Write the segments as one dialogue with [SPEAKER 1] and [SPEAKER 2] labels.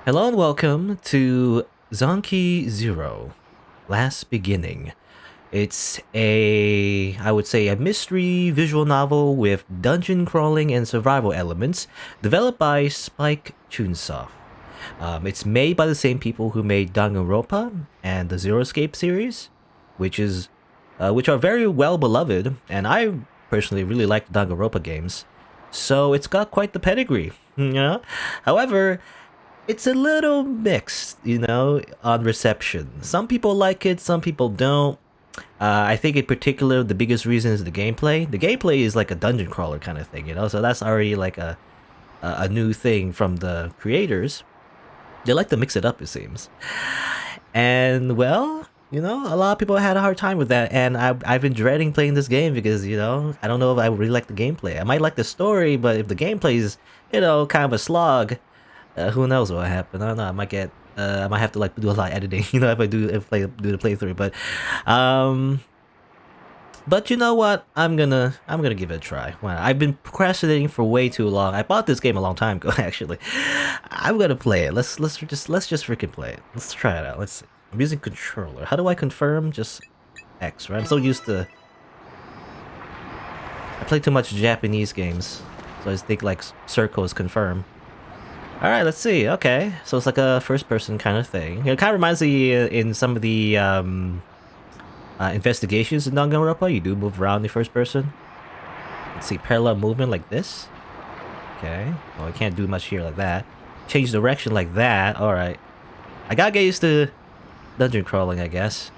[SPEAKER 1] Hello and welcome to Zanki Zero, Last Beginning. It's I would say, a mystery visual novel with dungeon crawling and survival elements, developed by Chunsoft. It's made by the same people who made Danganronpa and the Zero Escape series, which are very well beloved, and I personally really like the Danganronpa games. So it's got quite the pedigree, However, it's a little mixed, on reception. Some people like it, some people don't. I think in particular, the biggest reason is the gameplay. The gameplay is like a dungeon crawler kind of thing, so that's already like a new thing from the creators. They like to mix it up, it seems. And well, a lot of people had a hard time with that, and I've been dreading playing this game because, I don't know if I really like the gameplay. I might like the story, but if the gameplay is, kind of a slog, who knows what will happen? I don't know. I might have to like do a lot of editing, if I do the playthrough. But you know what? I'm gonna give it a try. Wow, I've been procrastinating for way too long. I bought this game a long time ago, actually. I'm gonna play it. Let's just freaking play it. Let's try it out. Let's see. I'm using controller. How do I confirm? Just X, right? I'm so used to. I play too much Japanese games, so I just think like circle is confirm. All right, let's see. Okay, so it's like a first-person kind of thing. It kind of reminds me in some of the investigations in Danganronpa. You do move around in first person. Let's see, parallel movement like this. Okay. Well, I can't do much here like that. Change direction like that. All right. I gotta get used to dungeon crawling, I guess.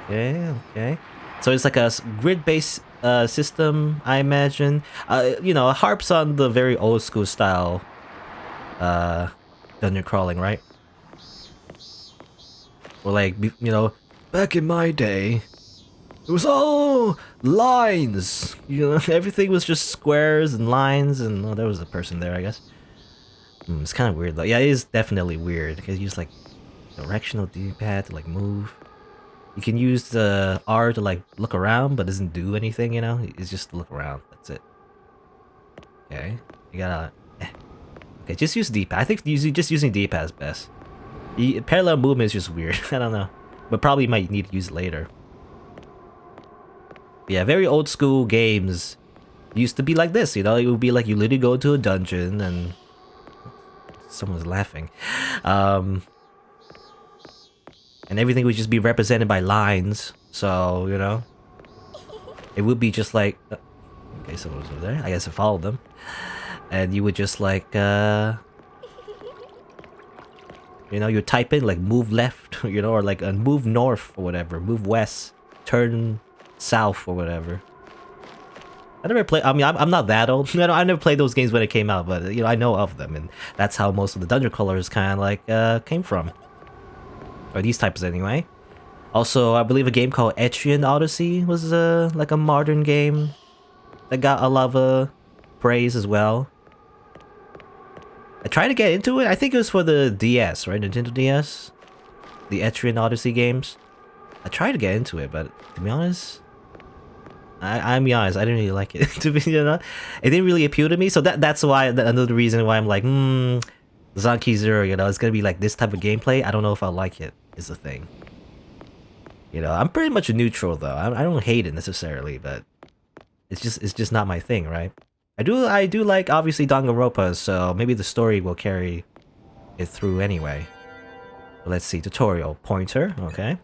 [SPEAKER 1] Okay. Okay. So it's like a grid-based system, I imagine. Harps on the very old school style dungeon crawling, right? Or like, back in my day, it was all lines. Everything was just squares and lines, and there was a person there, I guess. It's kind of weird though. Yeah, it is definitely weird because you use like directional D-pad to like move. You can use the R to like look around, but doesn't do anything. It's just to look around. That's it. Okay, you gotta. Okay, just use D-pad. I think just using D-pad is best. Parallel movement is just weird. I don't know, but probably might need to use it later. Yeah, very old school games used to be like this. It would be like you literally go to a dungeon and someone's laughing. And everything would just be represented by lines, so it would be just like okay, someone's over there. I guess I followed them, and you would just like you type in like move left, or like move north or whatever, move west, turn south or whatever. I never played. I mean, I'm not that old. I never played those games when it came out, but I know of them, and that's how most of the dungeon crawlers kind of like came from. Or these types anyway. Also, I believe a game called Etrian Odyssey was like a modern game that got a lot of praise as well. I tried to get into it. I think it was for the DS, right? Nintendo DS? The Etrian Odyssey games. I tried to get into it, but to be honest, I'm be honest, I didn't really like it. To be, it didn't really appeal to me. So that's why another reason why I'm like, Zanki Zero, it's gonna be like this type of gameplay. I don't know if I'll like it, is the thing. I'm pretty much neutral though. I don't hate it necessarily, but it's just not my thing, right? I do like obviously Danganronpa, so maybe the story will carry it through anyway. Let's see, tutorial pointer. Okay,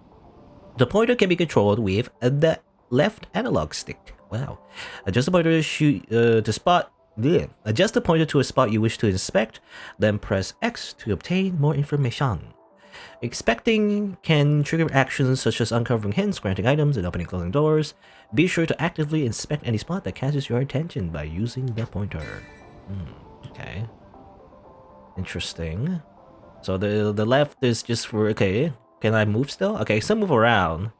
[SPEAKER 1] the pointer can be controlled with the left analog stick. Wow, adjust the pointer to shoot to spot. Yeah. Adjust the pointer to a spot you wish to inspect, then press X to obtain more information. Inspecting can trigger actions such as uncovering hints, granting items, and opening and closing doors. Be sure to actively inspect any spot that catches your attention by using the pointer. Okay. Interesting. So the left is just for, okay, can I move still? Okay, so move around,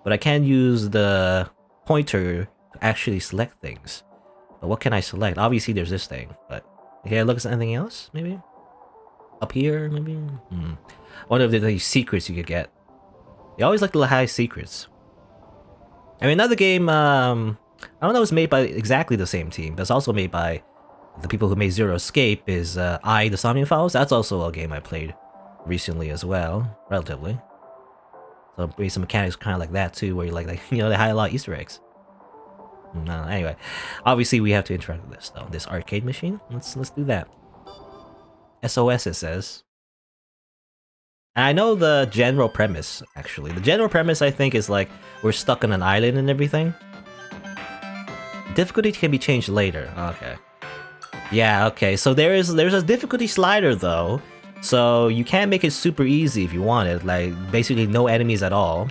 [SPEAKER 1] but I can use the pointer to actually select things. But what can I select? Obviously there's this thing, but can I look at anything else? Maybe? Up here, maybe? I wonder if there's any secrets you could get. You always like to hide secrets. I mean, another game, I don't know, it was made by exactly the same team, but it's also made by the people who made Zero Escape is the Somnium Files. That's also a game I played recently as well, relatively. So maybe some mechanics kind of like that too, where you like they hide a lot of Easter eggs. No, anyway, obviously we have to interact with this though. This arcade machine. Let's do that. SOS it says. And I know the general premise actually. The general premise I think is like we're stuck on an island and everything. Difficulty can be changed later. Okay. Yeah. Okay. So there's a difficulty slider though. So you can make it super easy if you want it, like basically no enemies at all.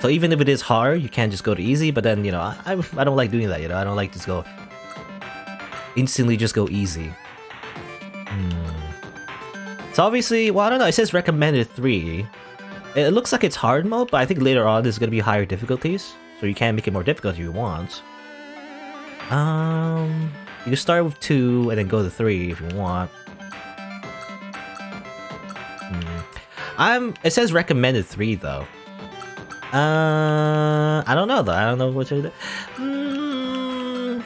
[SPEAKER 1] So even if it is hard, you can't just go to easy, but then, I don't like doing that, I don't like to just go instantly just go easy. So obviously, well, I don't know, it says recommended 3. It looks like it's hard mode, but I think later on there's gonna be higher difficulties, so you can make it more difficult if you want. You can start with 2 and then go to 3 if you want. It says recommended 3 though. I don't know though. I don't know what to do.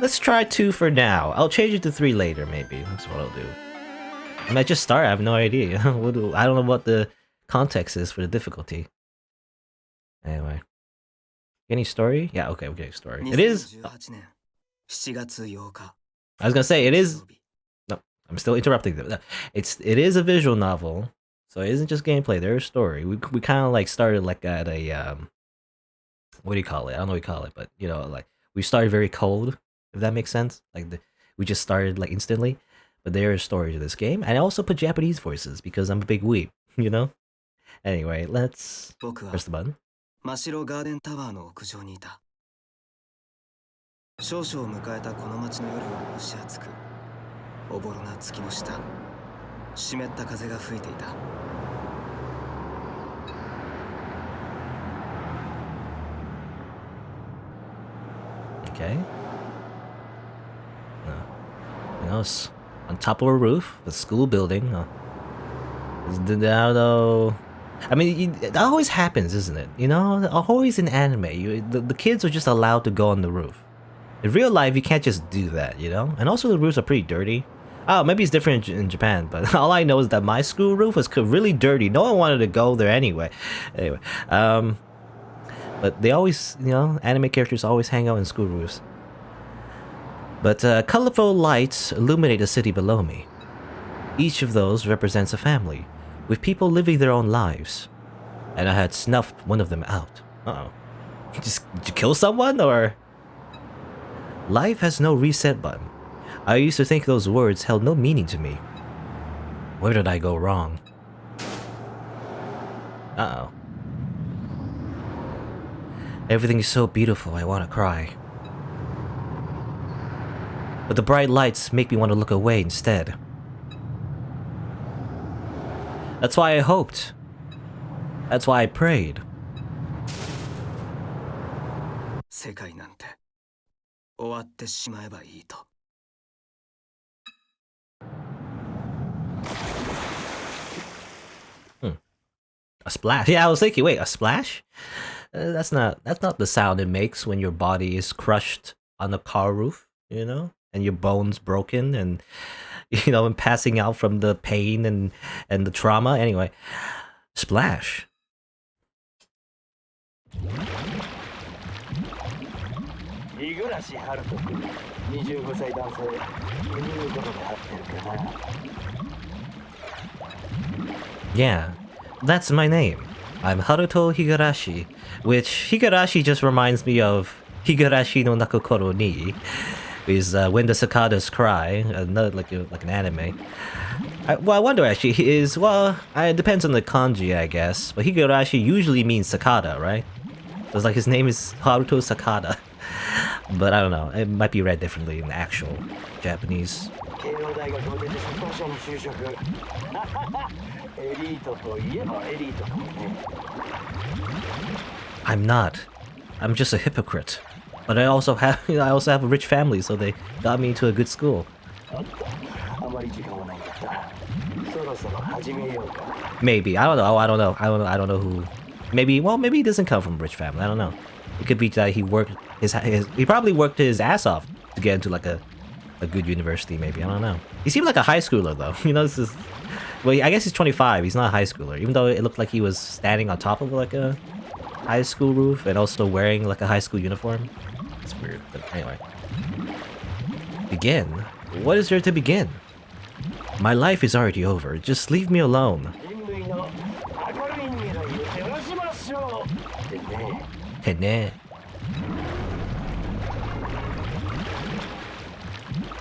[SPEAKER 1] Let's try 2 for now. I'll change it to 3 later, maybe. That's what I'll do. I might just start. I have no idea. I don't know what the context is for the difficulty. Anyway. Any story? Yeah, okay, we're getting story. It is... Oh. I was gonna say, it is... No, I'm still interrupting them. It is a visual novel, so it isn't just gameplay, there's a story. We kind of like started like at a... what do you call it? I don't know what you call it, but like, we started very cold, if that makes sense. Like, we just started like instantly, but there is story to this game, and I also put Japanese voices, because I'm a big weeb, Anyway, let's press the button.
[SPEAKER 2] 真っ白ガーデンタワーの屋上にいた。少々迎えたこの街の夜は蒸し暑く、おぼろな月の下、湿った風が吹いていた。
[SPEAKER 1] Okay. On top of a roof, a school building. I don't know. I mean, that always happens, isn't it? Always in anime, the kids are just allowed to go on the roof. In real life, you can't just do that, And also, the roofs are pretty dirty. Oh, maybe it's different in Japan, but all I know is that my school roof was really dirty. No one wanted to go there anyway. Anyway, but they always, anime characters always hang out in school roofs. But colorful lights illuminate the city below me. Each of those represents a family, with people living their own lives. And I had snuffed one of them out. Uh-oh. Did you kill someone, or...? Life has no reset button. I used to think those words held no meaning to me. Where did I go wrong? Uh-oh. Everything is so beautiful, I want to cry. But the bright lights make me want to look away instead. That's why I hoped. That's why I prayed.
[SPEAKER 2] 世界なんて終わってしまえばいいと。
[SPEAKER 1] A splash. Yeah, I was thinking, wait, a splash? That's not the sound it makes when your body is crushed on the car roof, and your bones broken and and passing out from the pain and the trauma. Anyway, splash. Yeah, that's my name. I'm Haruto Higurashi, which Higurashi just reminds me of Higurashi no Nakokoro ni, is when the cicadas cry, another like an anime. I wonder actually, it depends on the kanji, I guess, but Higurashi usually means cicada, right? So it's like his name is Haruto Sakada. But I don't know, it might be read differently in the actual Japanese. I'm not. I'm just a hypocrite. But I also have a rich family, so they got me into a good school. Maybe. I don't know. I don't know who. Maybe he doesn't come from a rich family. I don't know. It could be that he worked he probably worked his ass off to get into like a good university, maybe. I don't know. He seemed like a high schooler though. You know, this is, well, I guess he's 25. He's not a high schooler, even though it looked like he was standing on top of like a high school roof and also wearing like a high school uniform. It's weird, but anyway. Begin? What is there to begin? My life is already over. Just leave me alone. Hene.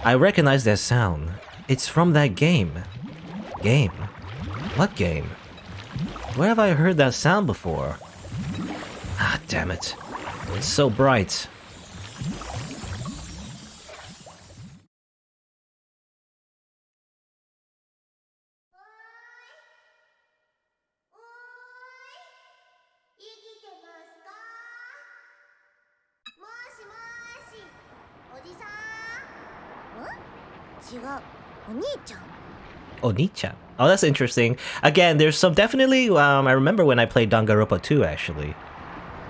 [SPEAKER 1] I recognize that sound. It's from that game. Game? What game? Where have I heard that sound before? Ah, damn it. It's so bright. Onicha. Oh, that's interesting. Again, there's some definitely. I remember when I played Danganronpa 2, actually.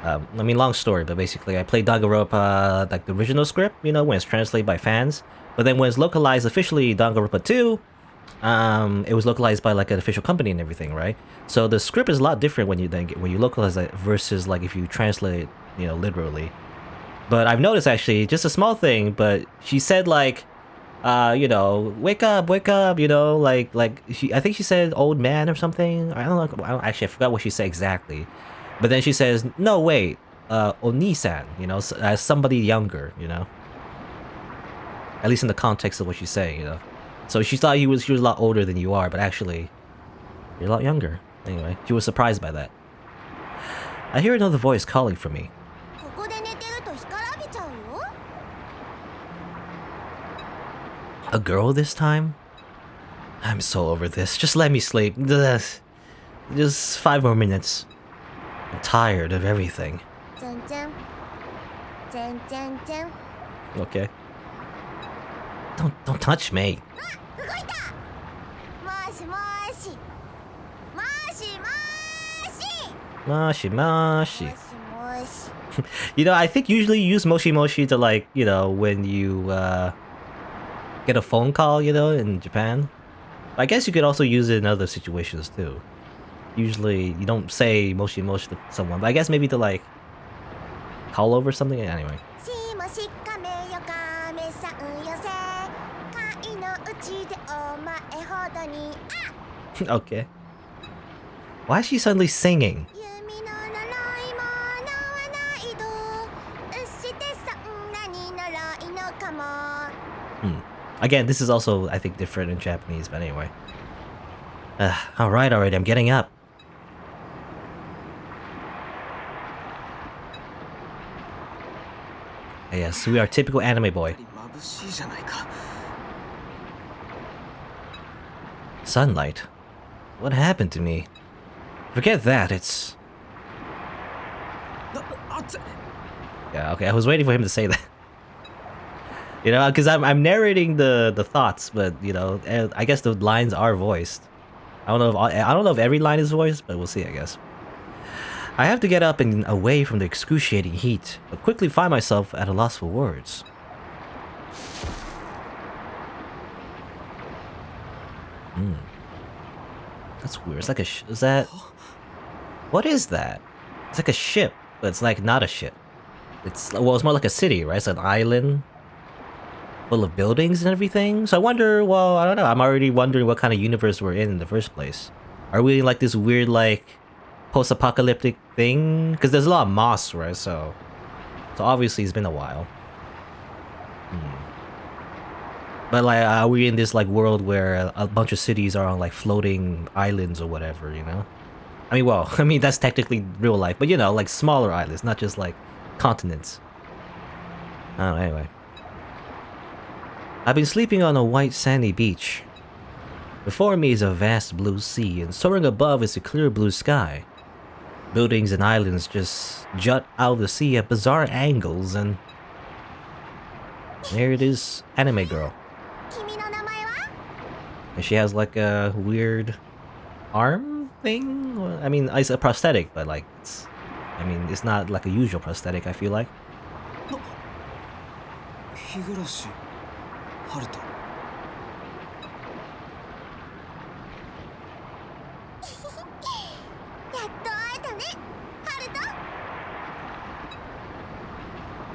[SPEAKER 1] I mean, long story, but basically, I played Danganronpa like the original script, you know, when it's translated by fans. But then when it's localized officially, Danganronpa 2, it was localized by like an official company and everything, right? So the script is a lot different when you localize it versus like if you translate it, you know, literally. But I've noticed actually, just a small thing, but she said like, you know, wake up, you know, like I think she said old man or something. I don't know. Actually, I forgot what she said exactly. But then she says, no, wait, Oni-san, you know, as somebody younger, you know. At least in the context of what she's saying, you know. So she thought she was a lot older than you are, but actually, you're a lot younger. Anyway, she was surprised by that. I hear another voice calling for me. A girl this time? I'm so over this. Just let me sleep. Just 5 more minutes. I'm tired of everything. Okay. Don't touch me. Moshi moshi. You know, I think usually you use moshi moshi to like, you know, when you get a phone call, you know, in Japan. I guess you could also use it in other situations too. Usually you don't say moshi moshi to someone, but I guess maybe to like call over something. Anyway. Okay. Why is she suddenly singing? Again, this is also, I think, different in Japanese, but anyway. Alright, already, I'm getting up. Yes, we are typical anime boy. Sunlight? What happened to me? Forget that, it's... Yeah, okay, I was waiting for him to say that. You know, because I'm narrating the thoughts, but you know, I guess the lines are voiced. I don't know if every line is voiced, but we'll see, I guess. I have to get up and away from the excruciating heat, but quickly find myself at a loss for words. That's weird. It's like a is that? What is that? It's like a ship, but it's like not a ship. It's more like a city, right? It's an island full of buildings and everything. So I wonder, well, I don't know. I'm already wondering what kind of universe we're in the first place. Are we in like this weird like post-apocalyptic thing? Because there's a lot of moss, right? So obviously it's been a while. But like, are we in this like world where a bunch of cities are on like floating islands or whatever, you know? I mean, well, I mean that's technically real life, but you know, like smaller islands, not just like continents. Oh, anyway. I've been sleeping on a white sandy beach. Before me is a vast blue sea, and soaring above is a clear blue sky. Buildings and islands just jut out of the sea at bizarre angles, and there it is, anime girl. And she has like a weird arm thing? I mean, it's a prosthetic, but like, it's I mean, it's not like a usual prosthetic, I feel like.
[SPEAKER 2] 日暮春人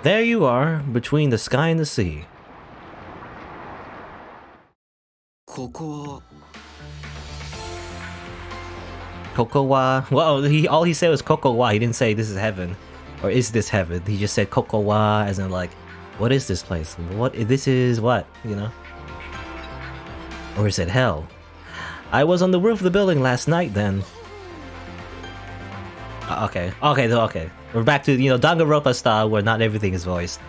[SPEAKER 1] There you are, between the sky and the sea.
[SPEAKER 2] ここは
[SPEAKER 1] Kokowa. Well, all he said was Kokowa. He didn't say this is heaven, or is this heaven. He just said Kokowa, as in like, what is this place? What this is what, you know? Or is it hell? I was on the roof of the building last night. Then. Okay. We're back to Danganronpa style, where not everything is voiced.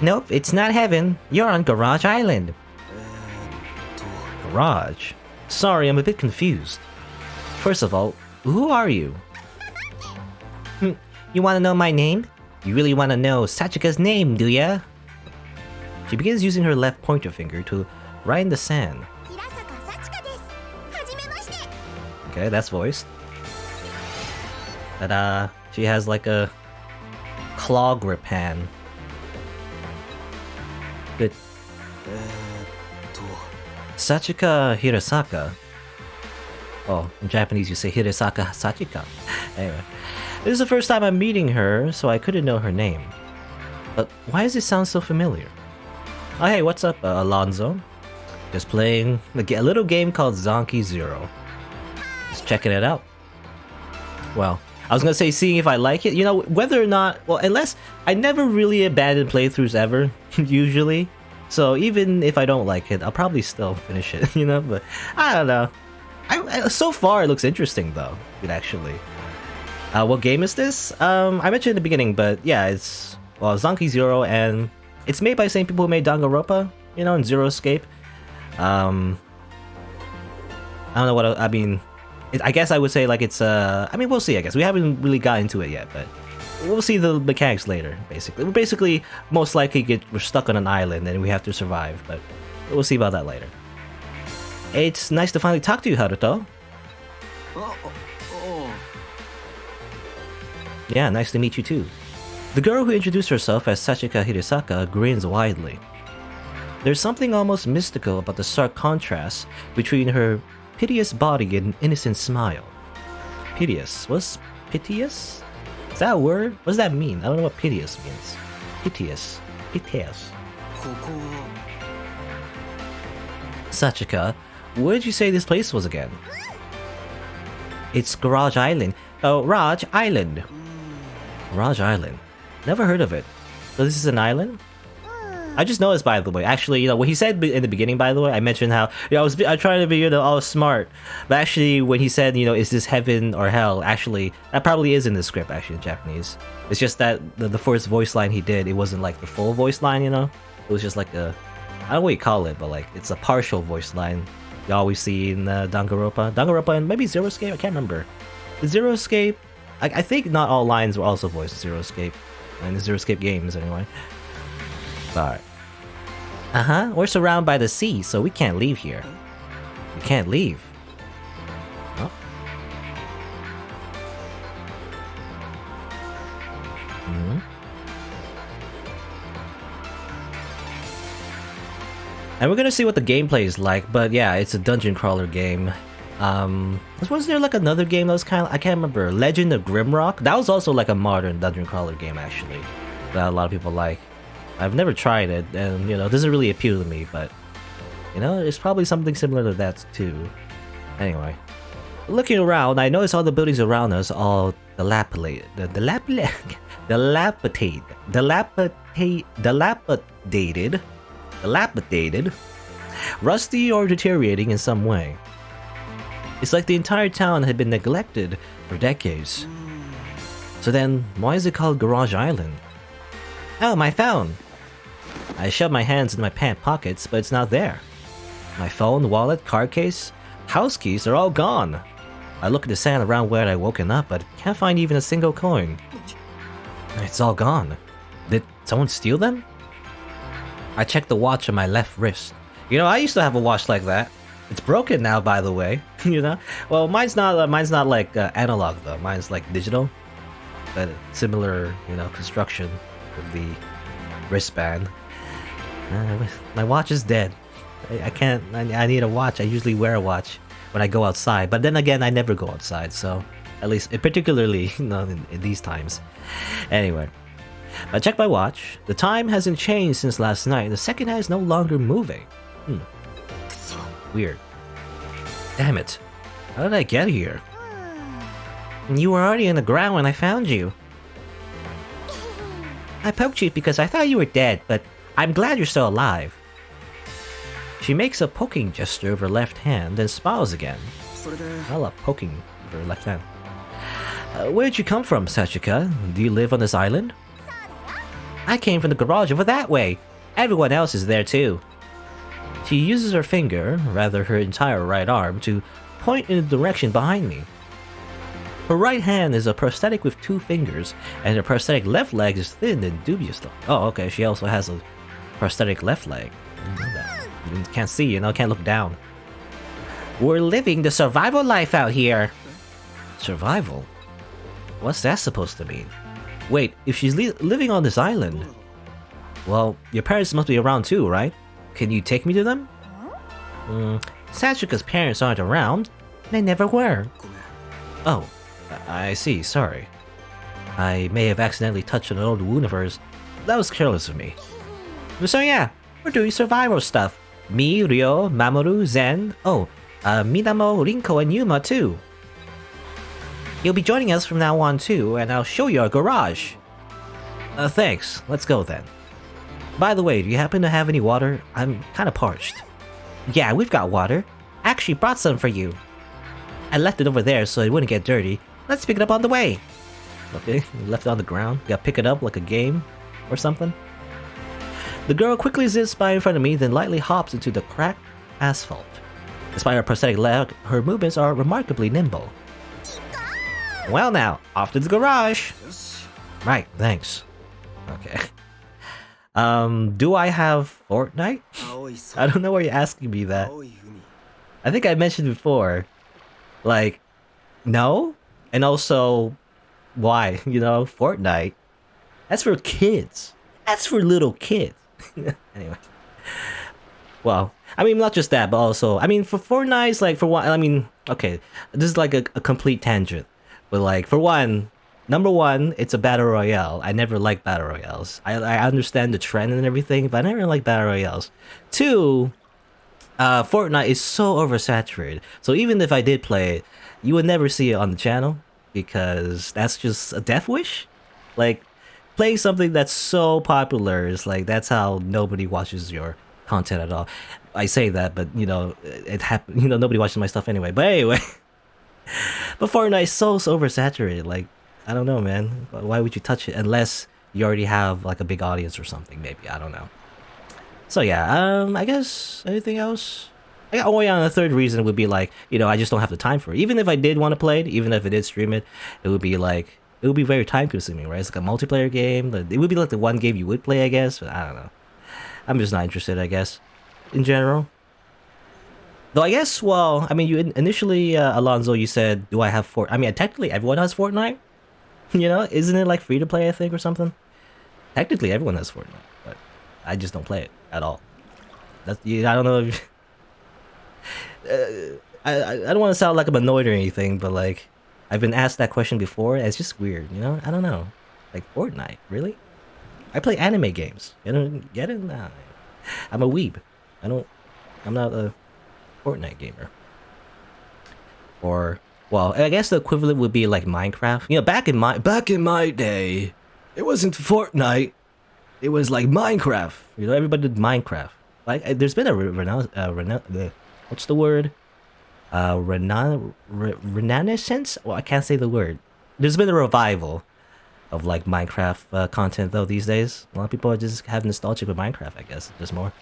[SPEAKER 1] Nope, it's not heaven. You're on Garage Island. Garage? Sorry, I'm a bit confused. First of all, who are you? You wanna know my name? You really wanna know Sachika's name, do ya? She begins using her left pointer finger to write in the sand. Okay, that's voiced. But she has like a claw grip hand. Good. Sachika Hirasaka. Oh, in Japanese you say Hirasaka Sachika. Anyway, this is the first time I'm meeting her, so I couldn't know her name. But why does it sound so familiar? Oh hey, what's up, Alonzo? Just playing a little game called Zanki Zero. Just checking it out. Well, I was gonna say seeing if I like it. You know, whether or not... Well, unless... I never really abandon playthroughs ever, usually. So even if I don't like it, I'll probably still finish it, you know? But I don't know. So far, it looks interesting, though. It actually. What game is this? I mentioned in the beginning, but yeah, it's... Well, Zanki Zero, and it's made by the same people who made Danganronpa, you know, and Zero Escape. I don't know what... I mean... I guess I would say like it's I mean, we'll see. I guess we haven't really got into it yet, but we'll see the mechanics later. Basically, we're basically most likely we're stuck on an island and we have to survive, but we'll see about that later. It's nice to finally talk to you, Haruto. Yeah, nice to meet you too. The girl who introduced herself as Sachika Hirasaka grins widely. There's something almost mystical about the stark contrast between her piteous body and innocent smile. Piteous? What's piteous? Is that a word? What does that mean? I don't know what piteous means. Piteous. Piteous. Sachika, where did you say this place was again? It's Garage Island. Oh, Raj Island. Garage Island. Never heard of it. So this is an island? I just noticed, by the way, actually, you know, what he said in the beginning, by the way, I mentioned how, you know, I trying to be, you know, all smart, but actually, when he said, you know, is this heaven or hell, actually, that probably is in the script, actually, in Japanese. It's just that the first voice line he did, it wasn't like the full voice line, you know? It was just like a, I don't know what you call it, but like, it's a partial voice line you always see in Danganronpa, and maybe Zero Escape, I can't remember. The Zero Escape, I think not all lines were also voiced in Zero Escape, in the Zero Escape games, anyway. Alright. We're surrounded by the sea, so we can't leave here. We can't leave. Oh. And we're gonna see what the gameplay is like, but yeah, it's a dungeon crawler game. Was there like another game that was kind of... I can't remember. Legend of Grimrock? That was also like a modern dungeon crawler game, actually, that a lot of people like. I've never tried it, and you know, it doesn't really appeal to me, but you know, it's probably something similar to that too. Anyway, looking around, I notice all the buildings around us all dilapidated, rusty or deteriorating in some way. It's like the entire town had been neglected for decades. So then, why is it called Garage Island? Oh, my phone! I shove my hands into my pant pockets, but it's not there. My phone, wallet, card case, house keys are all gone. I look at the sand around where I'd woken up, but can't find even a single coin. It's all gone. Did someone steal them? I check the watch on my left wrist. You know, I used to have a watch like that. It's broken now, by the way. You know? Well, mine's not like analog though. Mine's like digital. but similar, construction with the wristband. My watch is dead. I can't. I need a watch. I usually wear a watch when I go outside, but then again, I never go outside. So at least, particularly, in these times. Anyway, I checked my watch. The time hasn't changed since last night. The second hand is no longer moving. Weird. Damn it! How did I get here? You were already in the ground when I found you. I poked you because I thought you were dead, but I'm glad you're still alive. She makes a poking gesture with her left hand, then smiles again. I love poking with her left hand. Where'd you come from, Sachika? Do you live on this island? I came from the garage over that way. Everyone else is there too. She uses her finger, rather her entire right arm, to point in the direction behind me. Her right hand is a prosthetic with 2 fingers, and her prosthetic left leg is thin and dubious. Oh, okay, she also has a prosthetic left leg. I didn't know that. Can't see, can't look down. We're living the survival life out here. Survival? What's that supposed to mean? Wait, if she's living on this island, well, your parents must be around too, right? Can you take me to them? Sachika's parents aren't around. They never were. Oh, I see, sorry. I may have accidentally touched an old wound of hers. That was careless of me. So yeah, we're doing survival stuff. Me, Ryo, Mamoru, Zen, Minamo, Rinko, and Yuma too. You'll be joining us from now on too, and I'll show you our garage. Thanks, let's go then. By the way, do you happen to have any water? I'm kinda parched. Yeah, we've got water. I actually brought some for you. I left it over there so it wouldn't get dirty. Let's pick it up on the way. Okay, left it on the ground. Gotta pick it up like a game or something. The girl quickly zips by in front of me, then lightly hops into the cracked asphalt. Despite her prosthetic leg, her movements are remarkably nimble. Well now, off to the garage! Right, thanks. Okay. Do I have Fortnite? I don't know why you're asking me that. I think I mentioned before, like, no? And also, why? Fortnite? That's for kids. That's for little kids. Anyway. Well, I mean, not just that, but also, I mean, for Fortnite, like, for one, I mean, okay, this is like a complete tangent. But like, for one, number one, it's a battle royale. I never liked battle royales. I understand the trend and everything, but I never liked battle royales. Two, Fortnite is so oversaturated. So even if I did play it, you would never see it on the channel because that's just a death wish. Like, playing something that's so popular is like, that's how nobody watches your content at all. I say that, but it happened. Nobody watches my stuff anyway. But anyway, but Fortnite is so oversaturated. Like, I don't know, man. Why would you touch it unless you already have like a big audience or something? Maybe, I don't know. So yeah, I guess anything else. Oh yeah, the third reason would be like, I just don't have the time for it. Even if I did want to play it, even if I did stream it, it would be very time consuming, right? It's like a multiplayer game. It would be like the one game you would play, I guess. But I don't know. I'm just not interested, I guess, in general. Though I guess, well, I mean, you initially, Alonzo, you said, do I have I mean, technically everyone has Fortnite. Isn't it like free to play, I think, or something? Technically everyone has Fortnite, but I just don't play it at all. I don't know if... I don't want to sound like I'm annoyed or anything, but like, I've been asked that question before, and it's just weird, I don't know. Like, Fortnite, really? I play anime games. Get it? Nah. I'm a weeb. I'm not a Fortnite gamer. Or, well, I guess the equivalent would be like Minecraft. Back in my day, it wasn't Fortnite. It was like Minecraft. Everybody did Minecraft. Like, there's been a what's the word? Renaissance? Well, I can't say the word. There's been a revival of like Minecraft content though these days. A lot of people are just have nostalgia with Minecraft, I guess. There's more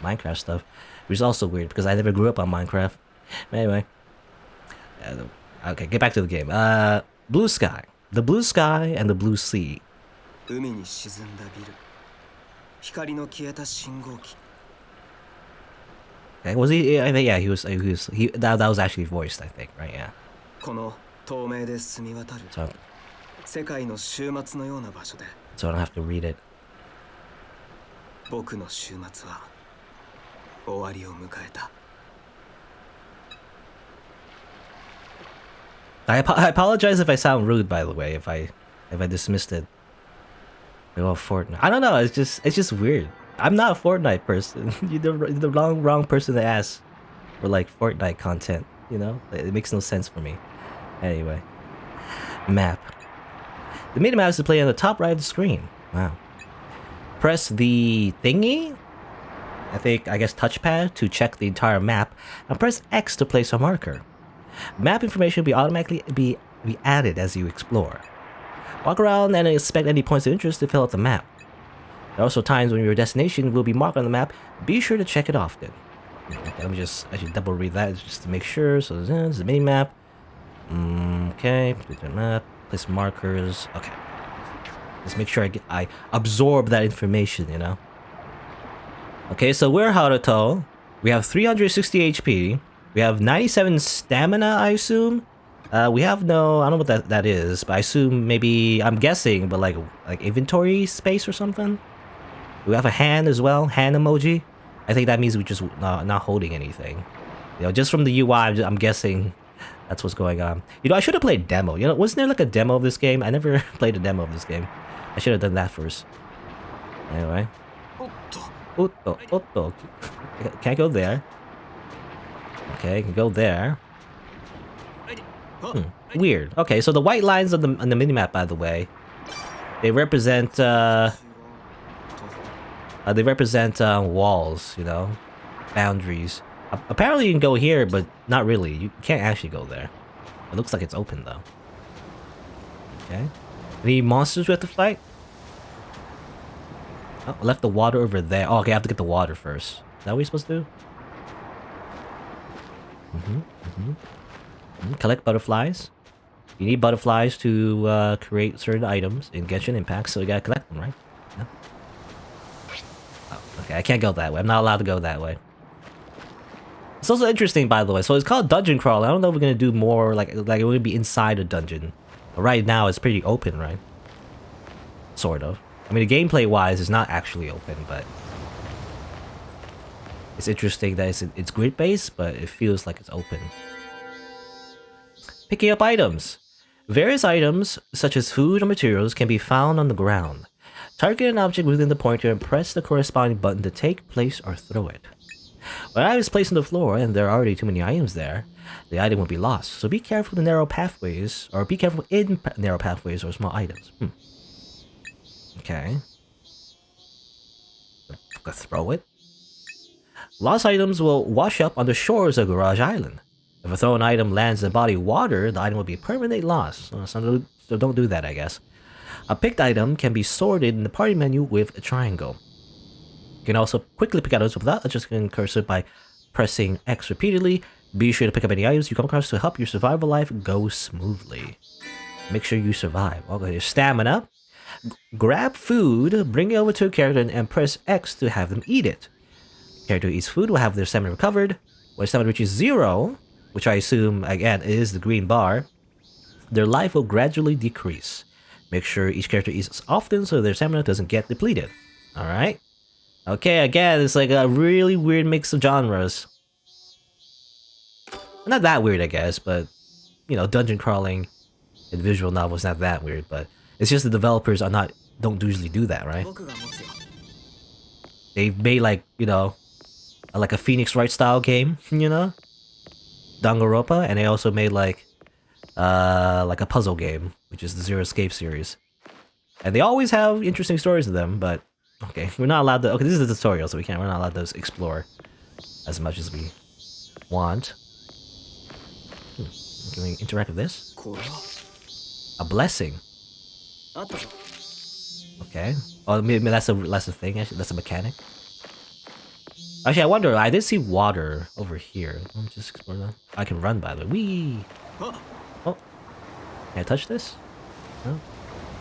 [SPEAKER 1] Minecraft stuff, which is also weird because I never grew up on Minecraft. But anyway, okay, get back to the game. Blue sky, the blue sky and the blue sea. Okay, was he? I think yeah, he was. That was actually voiced, I think, right? Yeah. So,
[SPEAKER 2] 世界の終末のような場所で
[SPEAKER 1] So I don't have to read it.
[SPEAKER 2] 僕の終末は終わりを迎えた
[SPEAKER 1] I apologize if I sound rude, by the way, if I dismissed it. Oh, Fortnite. I don't know. It's just weird. I'm not a Fortnite person. You're the wrong person to ask for like Fortnite content. You know, it makes no sense for me. Anyway, map. The minimap is to play on the top right of the screen. Wow. Press the thingy. I guess touchpad to check the entire map, and press X to place a marker. Map information will be automatically be added as you explore. Walk around and inspect any points of interest to fill out the map. There are also times when your destination will be marked on the map. Be sure to check it often. Okay, let me just actually double read that just to make sure. So there's the mini map. Okay, map, place markers. Okay, just make sure I absorb that information. You know. Okay, so we're Haruto. We have 360 HP. We have 97 stamina, I assume. We have no, I don't know what that is, but I assume maybe, I'm guessing, but like inventory space or something. We have a hand as well, hand emoji. I think that means we're just not holding anything. You know, just from the UI, I'm guessing that's what's going on. You know, I should have played demo. You know, wasn't there like a demo of this game? I never played a demo of this game. I should have done that first. Anyway. Otto. Can't go there. Okay, can go there. Weird. Okay, so the white lines on the minimap, by the way, they represent walls, you know, boundaries. Apparently you can go here, but not really. You can't actually go there. It looks like it's open though. Okay. Any monsters we have to fight? Oh, I left the water over there. Oh, okay, I have to get the water first. Is that what we're supposed to do? Collect butterflies. You need butterflies to create certain items in Genshin Impact, so you gotta collect them, right? Yeah. Oh, okay, I can't go that way. I'm not allowed to go that way. It's also interesting, by the way. So it's called dungeon crawl. I don't know if we're gonna do more like we're gonna be inside a dungeon. But right now, it's pretty open, right? Sort of. I mean, the gameplay-wise, it's not actually open, but it's interesting that it's grid-based, but it feels like it's open. Picking up items. Various items, such as food or materials, can be found on the ground. Target an object within the pointer and press the corresponding button to take, place, or throw it. When an item is placed on the floor and there are already too many items there, the item will be lost. So be careful in narrow pathways, or be careful in narrow pathways or small items. Okay. Throw it. Lost items will wash up on the shores of Garage Island. If a thrown item lands in a body of water, the item will be permanently lost. So don't do that, I guess. A picked item can be sorted in the party menu with a triangle. You can also quickly pick items without adjusting cursor by pressing X repeatedly. Be sure to pick up any items you come across to help your survival life go smoothly. Make sure you survive. Okay, your stamina. Grab food, bring it over to a character, and press X to have them eat it. Character who eats food will have their stamina recovered. When stamina reaches 0, which I assume, again, is the green bar, their life will gradually decrease. Make sure each character eats often so their stamina doesn't get depleted. Alright? Okay, again, it's like a really weird mix of genres. Not that weird, I guess, but, you know, dungeon crawling and visual novels not that weird, but it's just the developers don't usually do that, right? They've made like, you know, like a Phoenix Wright style game, you know? Danganronpa, and they also made like a puzzle game, which is the Zero Escape series. And they always have interesting stories in them, but okay, we're not allowed to. Okay, this is the tutorial, so we're not allowed to explore as much as we want. Can we interact with this? A blessing. Okay. Oh, maybe that's a thing. Actually, that's a mechanic. Actually, I wonder. I did see water over here. Let me just explore that. I can run, by the way. Whee! Oh, can I touch this? No.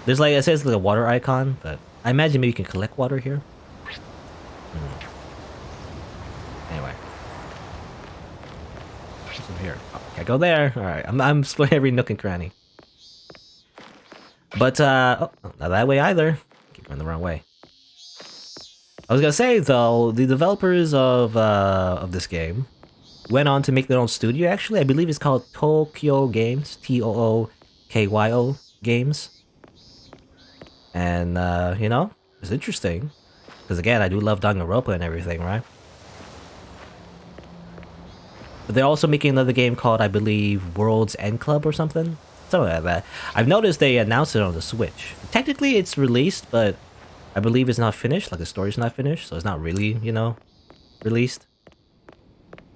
[SPEAKER 1] There's like it says like a water icon, but I imagine maybe you can collect water here. Anyway, what's over here? Oh, can I go there? All right, I'm exploring every nook and cranny. But oh, not that way either. Keep going the wrong way. I was gonna say though, the developers of this game went on to make their own studio. Actually, I believe it's called Tokyo Games, Tookyo Games. And you know, it's interesting because again, I do love Danganronpa and everything, right? But they're also making another game called, I believe, World's End Club or something like that. I've noticed they announced it on the Switch. Technically, it's released, but I believe it's not finished. Like the story's not finished, so it's not really, you know, released.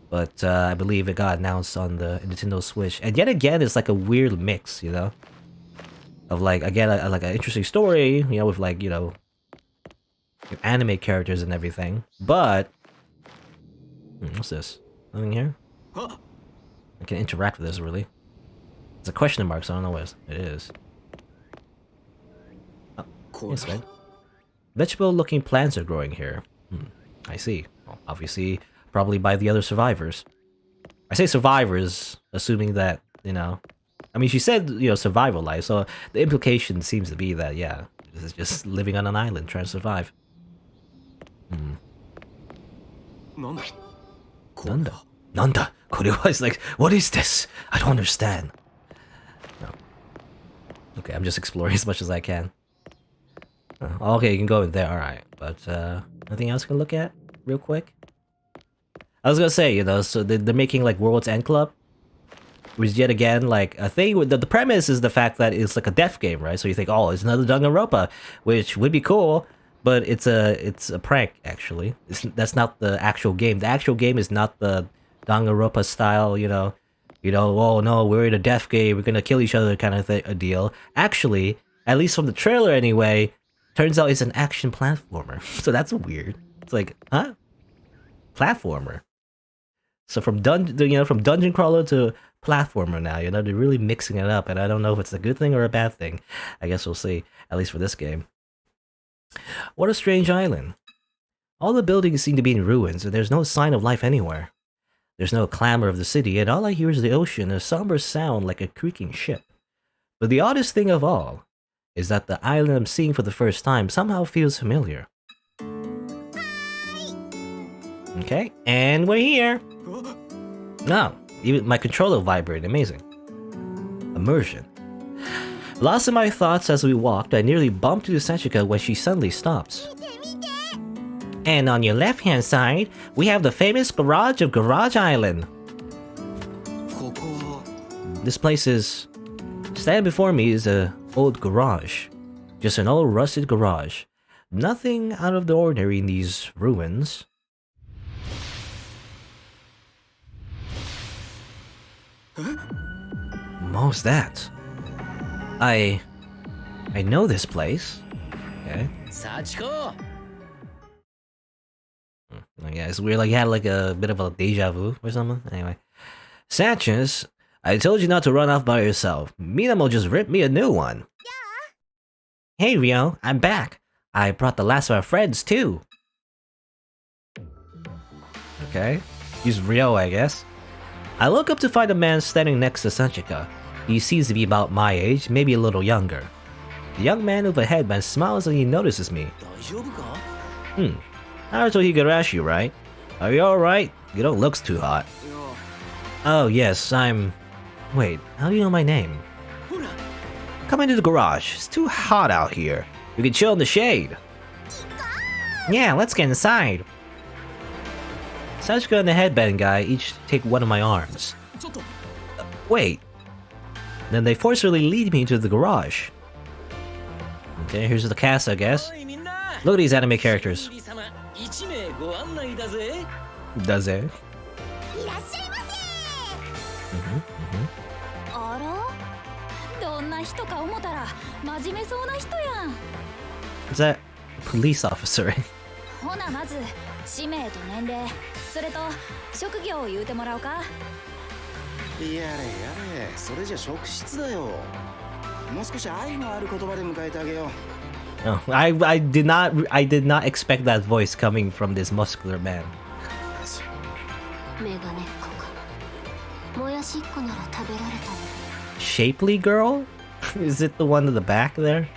[SPEAKER 1] But I believe it got announced on the Nintendo Switch, and yet again, it's like a weird mix, you know, of like again like an interesting story, you know, with like you know anime characters and everything. But what's this? Nothing here. I can interact with this really. It's a question mark, so I don't know what it is. Oh, yes, right. Vegetable-looking plants are growing here. I see. Well, obviously, probably by the other survivors. I say survivors, assuming that, you know... I mean, she said, you know, survival life, so the implication seems to be that, yeah, this is just living on an island, trying to survive. Nanda? Nanda? It's like, what is this? I don't understand. No. Okay, I'm just exploring as much as I can. Okay, you can go in there, alright. But, nothing else I can look at real quick? I was gonna say, you know, so they're making, like, World's End Club. Which, yet again, like, a thing with... The premise is the fact that it's, like, a death game, right? So you think, oh, it's another Danganronpa, which would be cool, but it's a prank, actually. That's not the actual game. The actual game is not the Danganronpa style, you know, oh, no, we're in a death game, we're gonna kill each other kind of a deal. Actually, at least from the trailer anyway... Turns out it's an action platformer, so that's weird. It's like, huh? Platformer. So from dungeon crawler to platformer now, you know, they're really mixing it up, and I don't know if it's a good thing or a bad thing. I guess we'll see, at least for this game. What a strange island. All the buildings seem to be in ruins, and there's no sign of life anywhere. There's no clamor of the city, and all I hear is the ocean, a somber sound like a creaking ship. But the oddest thing of all is that the island I'm seeing for the first time somehow feels familiar. Okay, and we're here! No, even my controller vibrated, amazing. Immersion. Lost in my thoughts as we walked, I nearly bumped into Sachika when she suddenly stops. And on your left-hand side, we have the famous garage of Garage Island. This place is... Standing before me is a old garage. Just an old rusted garage. Nothing out of the ordinary in these ruins. What's that? I know this place. Okay. Yeah, it's weird, like you had like a bit of a deja vu or something. Anyway. Satchus, I told you not to run off by yourself. Minamo just ripped me a new one. Yeah. Hey Ryo, I'm back. I brought the last of our friends too. Okay. He's Ryo, I guess. I look up to find a man standing next to Sachika. He seems to be about my age, maybe a little younger. The young man with a headband smiles and he notices me. Naruto Higurashi, right? Are you alright? You don't look too hot. Oh yes, I'm... Wait, how do you know my name? Come into the garage. It's too hot out here. We can chill in the shade. Yeah, let's get inside. Sachika and the headband guy each take one of my arms. Wait. Then they forcefully lead me into the garage. Okay, here's the cast, I guess. Look at these anime characters. Does it? Is that a police officer? Oh, I did not expect that voice coming from this muscular man. Shapely girl? Is it the one in the back there?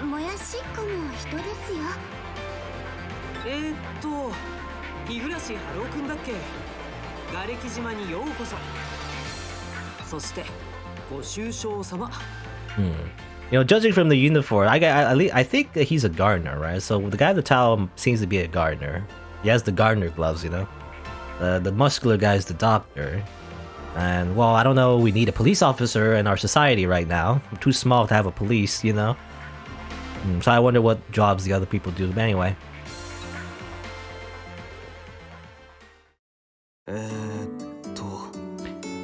[SPEAKER 3] もやしっこも人ですよ。
[SPEAKER 4] 日暮ハローくんだっけ。瓦礫島にようこそ。そしてご愁傷様。
[SPEAKER 1] You know, judging from the uniform, I think that he's a gardener, right? So the guy at the towel seems to be a gardener. He has the gardener gloves, you know. The muscular guy is the doctor. And, well, I don't know, we need a police officer in our society right now. I'm too small to have a police, you know? So I wonder what jobs the other people do. But anyway.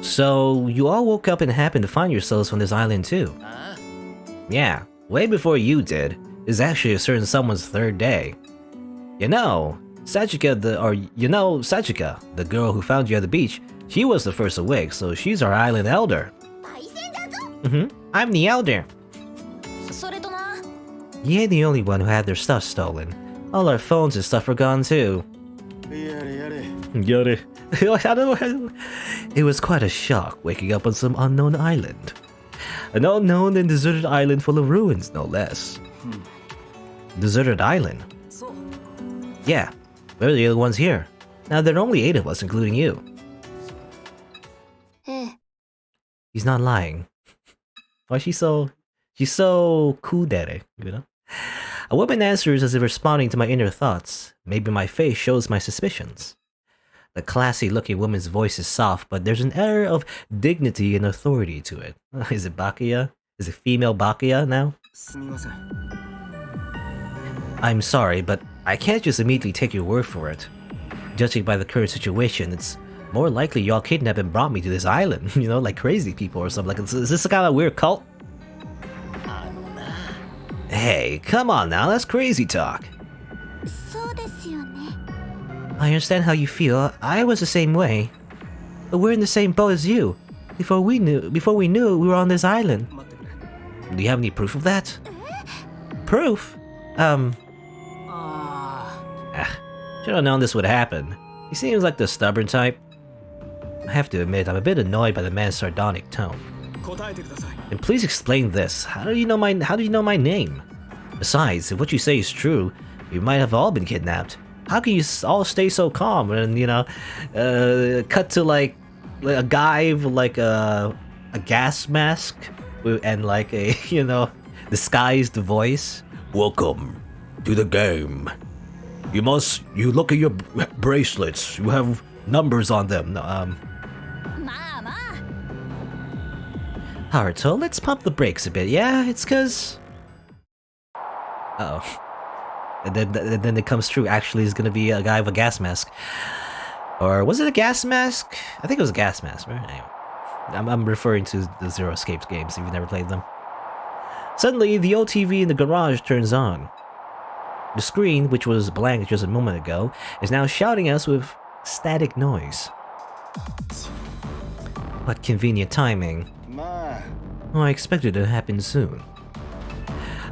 [SPEAKER 1] So, you all woke up and happened to find yourselves on this island too. Yeah, way before you did. It's actually a certain someone's third day. You know, Sachika, the girl who found you at the beach, she was the first awake, so she's our island elder. I'm the elder. You ain't the only one who had their stuff stolen. All our phones and stuff are gone too. Yare. It was quite a shock waking up on some unknown island. An unknown and deserted island full of ruins, no less. Deserted island? Yeah, we're the only ones here. Now there are only 8 of us, including you. He's not lying. Why is she's so kudere, you know? A woman answers as if responding to my inner thoughts. Maybe my face shows my suspicions. The classy-looking woman's voice is soft, but there's an air of dignity and authority to it. Is it Bakuya? Is it female Bakuya now? I'm sorry, but I can't just immediately take your word for it. Judging by the current situation, it's more likely y'all kidnapped and brought me to this island, you know, like crazy people or something. Like, is this a kind of weird cult? Hey, come on now, that's crazy talk. I understand how you feel. I was the same way. But we're in the same boat as you. Before we knew we were on this island. Do you have any proof of that? Proof? Should have known this would happen. He seems like the stubborn type. I have to admit, I'm a bit annoyed by the man's sardonic tone. And please explain this. How do you know my name? Besides, if what you say is true, we might have all been kidnapped. How can you all stay so calm and, you know, cut to like a guy with like a gas mask and like a, you know, disguised voice? Welcome to the game. You look at your bracelets. You have numbers on them. Haruto, let's pump the brakes a bit, yeah? It's cause... Uh-oh. And then it comes true, actually is gonna be a guy with a gas mask. Or was it a gas mask? I think it was a gas mask, right? Anyway. I'm referring to the Zero Escape games if you've never played them. Suddenly, the old TV in the garage turns on. The screen, which was blank just a moment ago, is now shouting us with static noise. What convenient timing. Oh, I expected it to happen soon.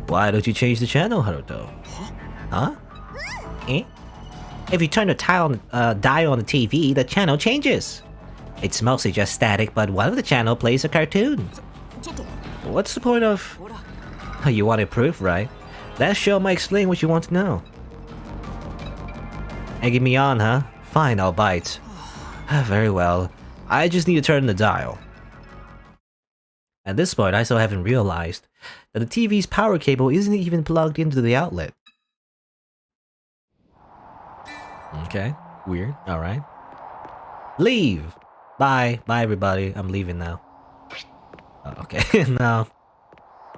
[SPEAKER 1] Why don't you change the channel, Haruto? Huh? Eh? If you turn the dial on the TV, the channel changes. It's mostly just static, but one of the channel plays a cartoon. What's the point of... Oh, you wanted proof, right? That show might explain what you want to know. Egging me on, huh? Fine, I'll bite. Very well. I just need to turn the dial. At this point, I still haven't realized that the TV's power cable isn't even plugged into the outlet. Okay, weird. Alright. Leave! Bye. Bye, everybody. I'm leaving now. Okay, now.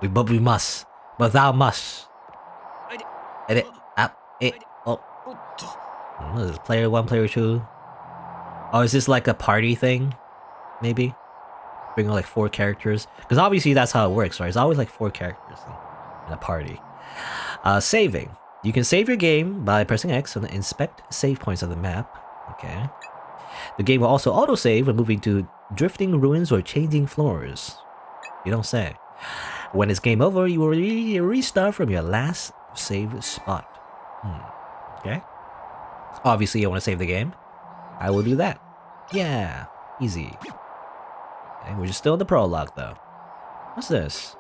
[SPEAKER 1] But we must. But thou must. Edit. Up. It. Oh. What is this? Player 1, player 2? Oh, is this like a party thing? Maybe? Bring like 4 characters? Because obviously that's how it works, right? It's always like 4 characters in a party. Saving. You can save your game by pressing X on the inspect save points on the map. Okay. The game will also autosave when moving to drifting ruins or changing floors. You don't say. When it's game over, you will restart from your last save spot. Okay. Obviously, I want to save the game. I will do that. Yeah. Easy. Okay, we're just still in the prologue though. What's this?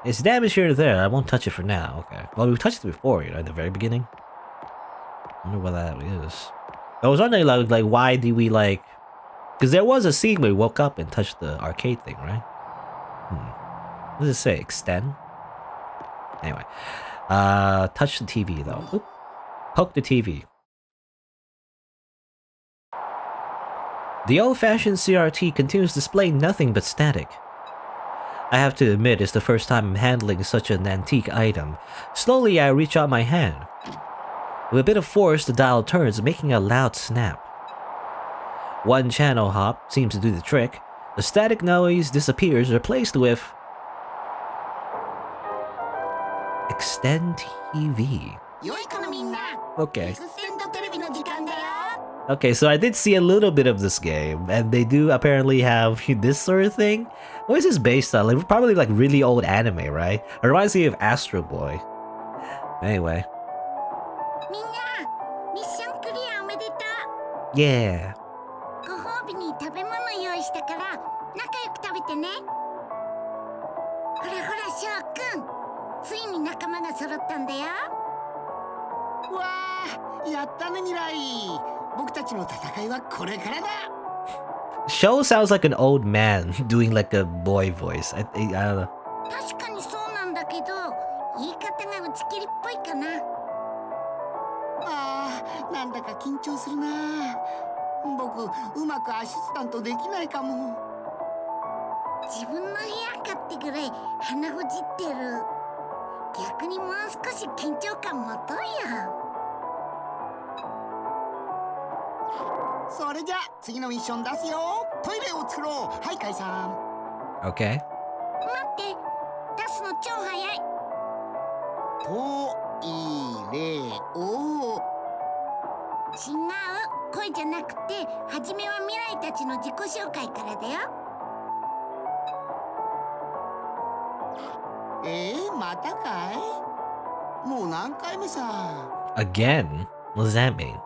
[SPEAKER 1] It's damaged here or there. I won't touch it for now. Okay. Well, we touched it before, you know, at the very beginning. I wonder what that is. I was wondering, like why do we like? Because there was a scene where we woke up and touched the arcade thing, right? What does it say? Extend? Anyway. Touch the TV though. Oop. Poke the TV. The old-fashioned CRT continues to display nothing but static. I have to admit it's the first time I'm handling such an antique item. Slowly I reach out my hand. With a bit of force the dial turns, making a loud snap. One channel hop seems to do the trick. The static noise disappears, replaced with Extend TV. Okay. Okay, so I did see a little bit of this game, and they do apparently have this sort of thing. What is this based on? Like, probably like really old anime, right? It reminds me of Astro Boy. Anyway. Yeah. Show sounds like an old man doing like a boy voice. I don't know. Okay. Again? What does that mean?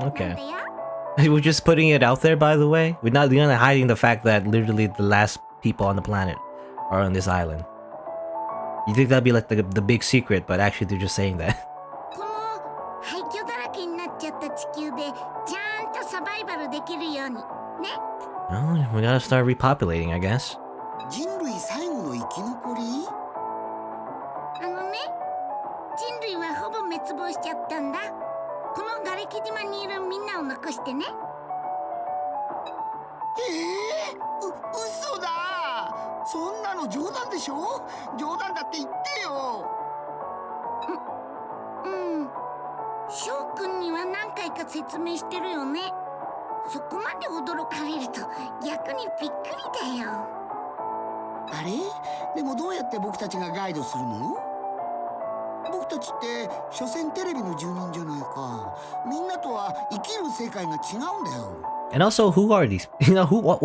[SPEAKER 1] Okay. We're just putting it out there, by the way. We're not hiding the fact that literally the last people on the planet are on this island. You think that'd be like the big secret, but actually they're just saying that. Well, we gotta start repopulating, I guess. And also, who are these? You know, what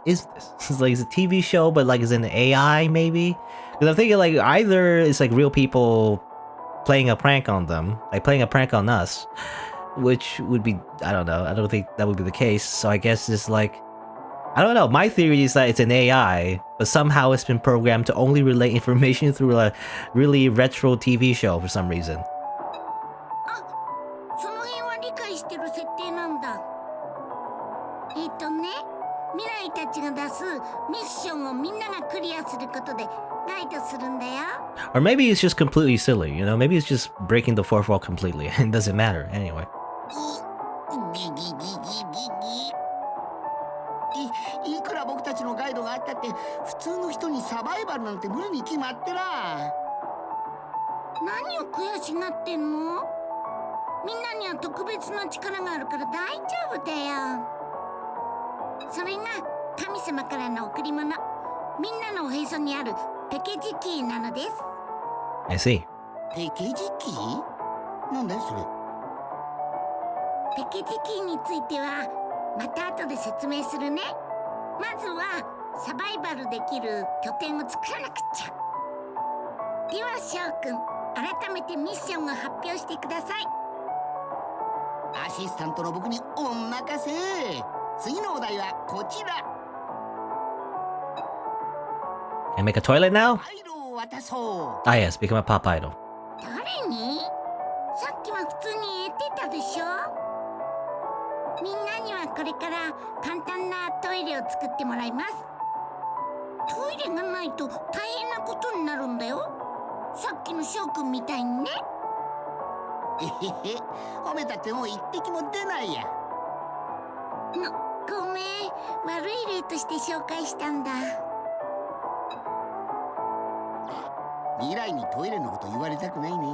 [SPEAKER 1] is this? It's like, it's a TV show, but like, is it an AI maybe? Because I'm thinking like either it's like real people playing a prank on them, like playing a prank on us, which would be, I don't know. I don't think that would be the case. So I guess it's like, I don't know. My theory is that it's an AI, but somehow it's been programmed to only relay information through a really retro TV show for some reason. Or maybe it's just completely silly, you know? Maybe it's just breaking the fourth wall completely and it doesn't matter anyway.
[SPEAKER 5] いくら僕たちのガイドがあったって普通の人にサバイバルなんて無理に決まってら。
[SPEAKER 3] 何を悔しがってんの？みんなには特別な力があるから大丈夫だよ。それが神様からの贈り物。みんなのおへそにあるペケジキーなのです。
[SPEAKER 1] I see.
[SPEAKER 5] ペケジキー？なんだよそれ。
[SPEAKER 3] ペケジキーについてはまた後で説明するね。まずはサバイバルできる拠点を作らなくちゃ。では翔くん、改めてミッションを発表してください。
[SPEAKER 5] アシスタントの僕にお任せ。次のお題はこちら。
[SPEAKER 1] Can I make a toilet now?
[SPEAKER 5] アイロを渡そう。
[SPEAKER 1] Ah yes, become a pop idol.
[SPEAKER 3] 誰に？さっきは普通に言ってたでしょ。みんなにはこれから簡単なトイレを作ってもらいます。トイレがないと大変なことになるんだよ。さっきの翔くんみたいにね。
[SPEAKER 5] えへへ、褒めたってもう一滴も出ないや。
[SPEAKER 3] ごめん、悪い例として紹介したんだ。
[SPEAKER 5] 未来にトイレのこと言われたくないね。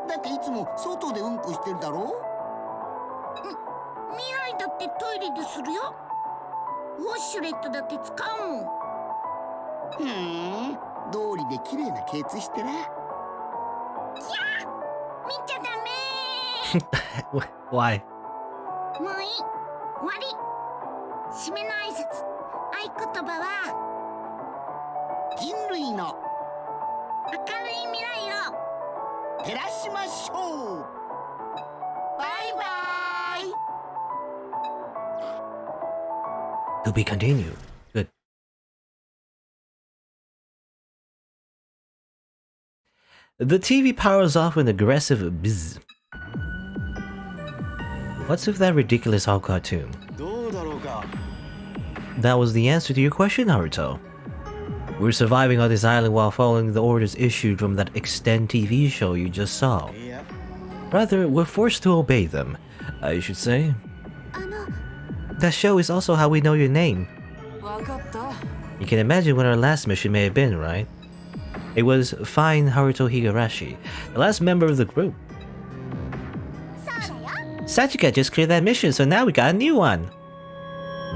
[SPEAKER 5] だっていつも外でうんこしてるだろ。
[SPEAKER 3] 未来だってトイレでするよ。ウォシュレットだって使うもん。
[SPEAKER 5] 道理で綺麗なケツしてら。
[SPEAKER 3] キャー、見ちゃダメ。
[SPEAKER 1] Why?
[SPEAKER 3] もういい、終わり。締めの挨拶、合言葉は
[SPEAKER 5] 人類の
[SPEAKER 3] 明るい未来を
[SPEAKER 5] 照らしましょう。バイバイ。
[SPEAKER 1] To be continued. Good. The TV powers off with an aggressive buzz. What's with that ridiculous old cartoon? That was the answer to your question, Naruto. We're surviving on this island while following the orders issued from that Extend TV show you just saw. Rather, we're forced to obey them, I should say. That show is also how we know your name. You can imagine what our last mission may have been, right? It was Find Haruto Higurashi, the last member of the group. Sachika just cleared that mission, so now we got a new one.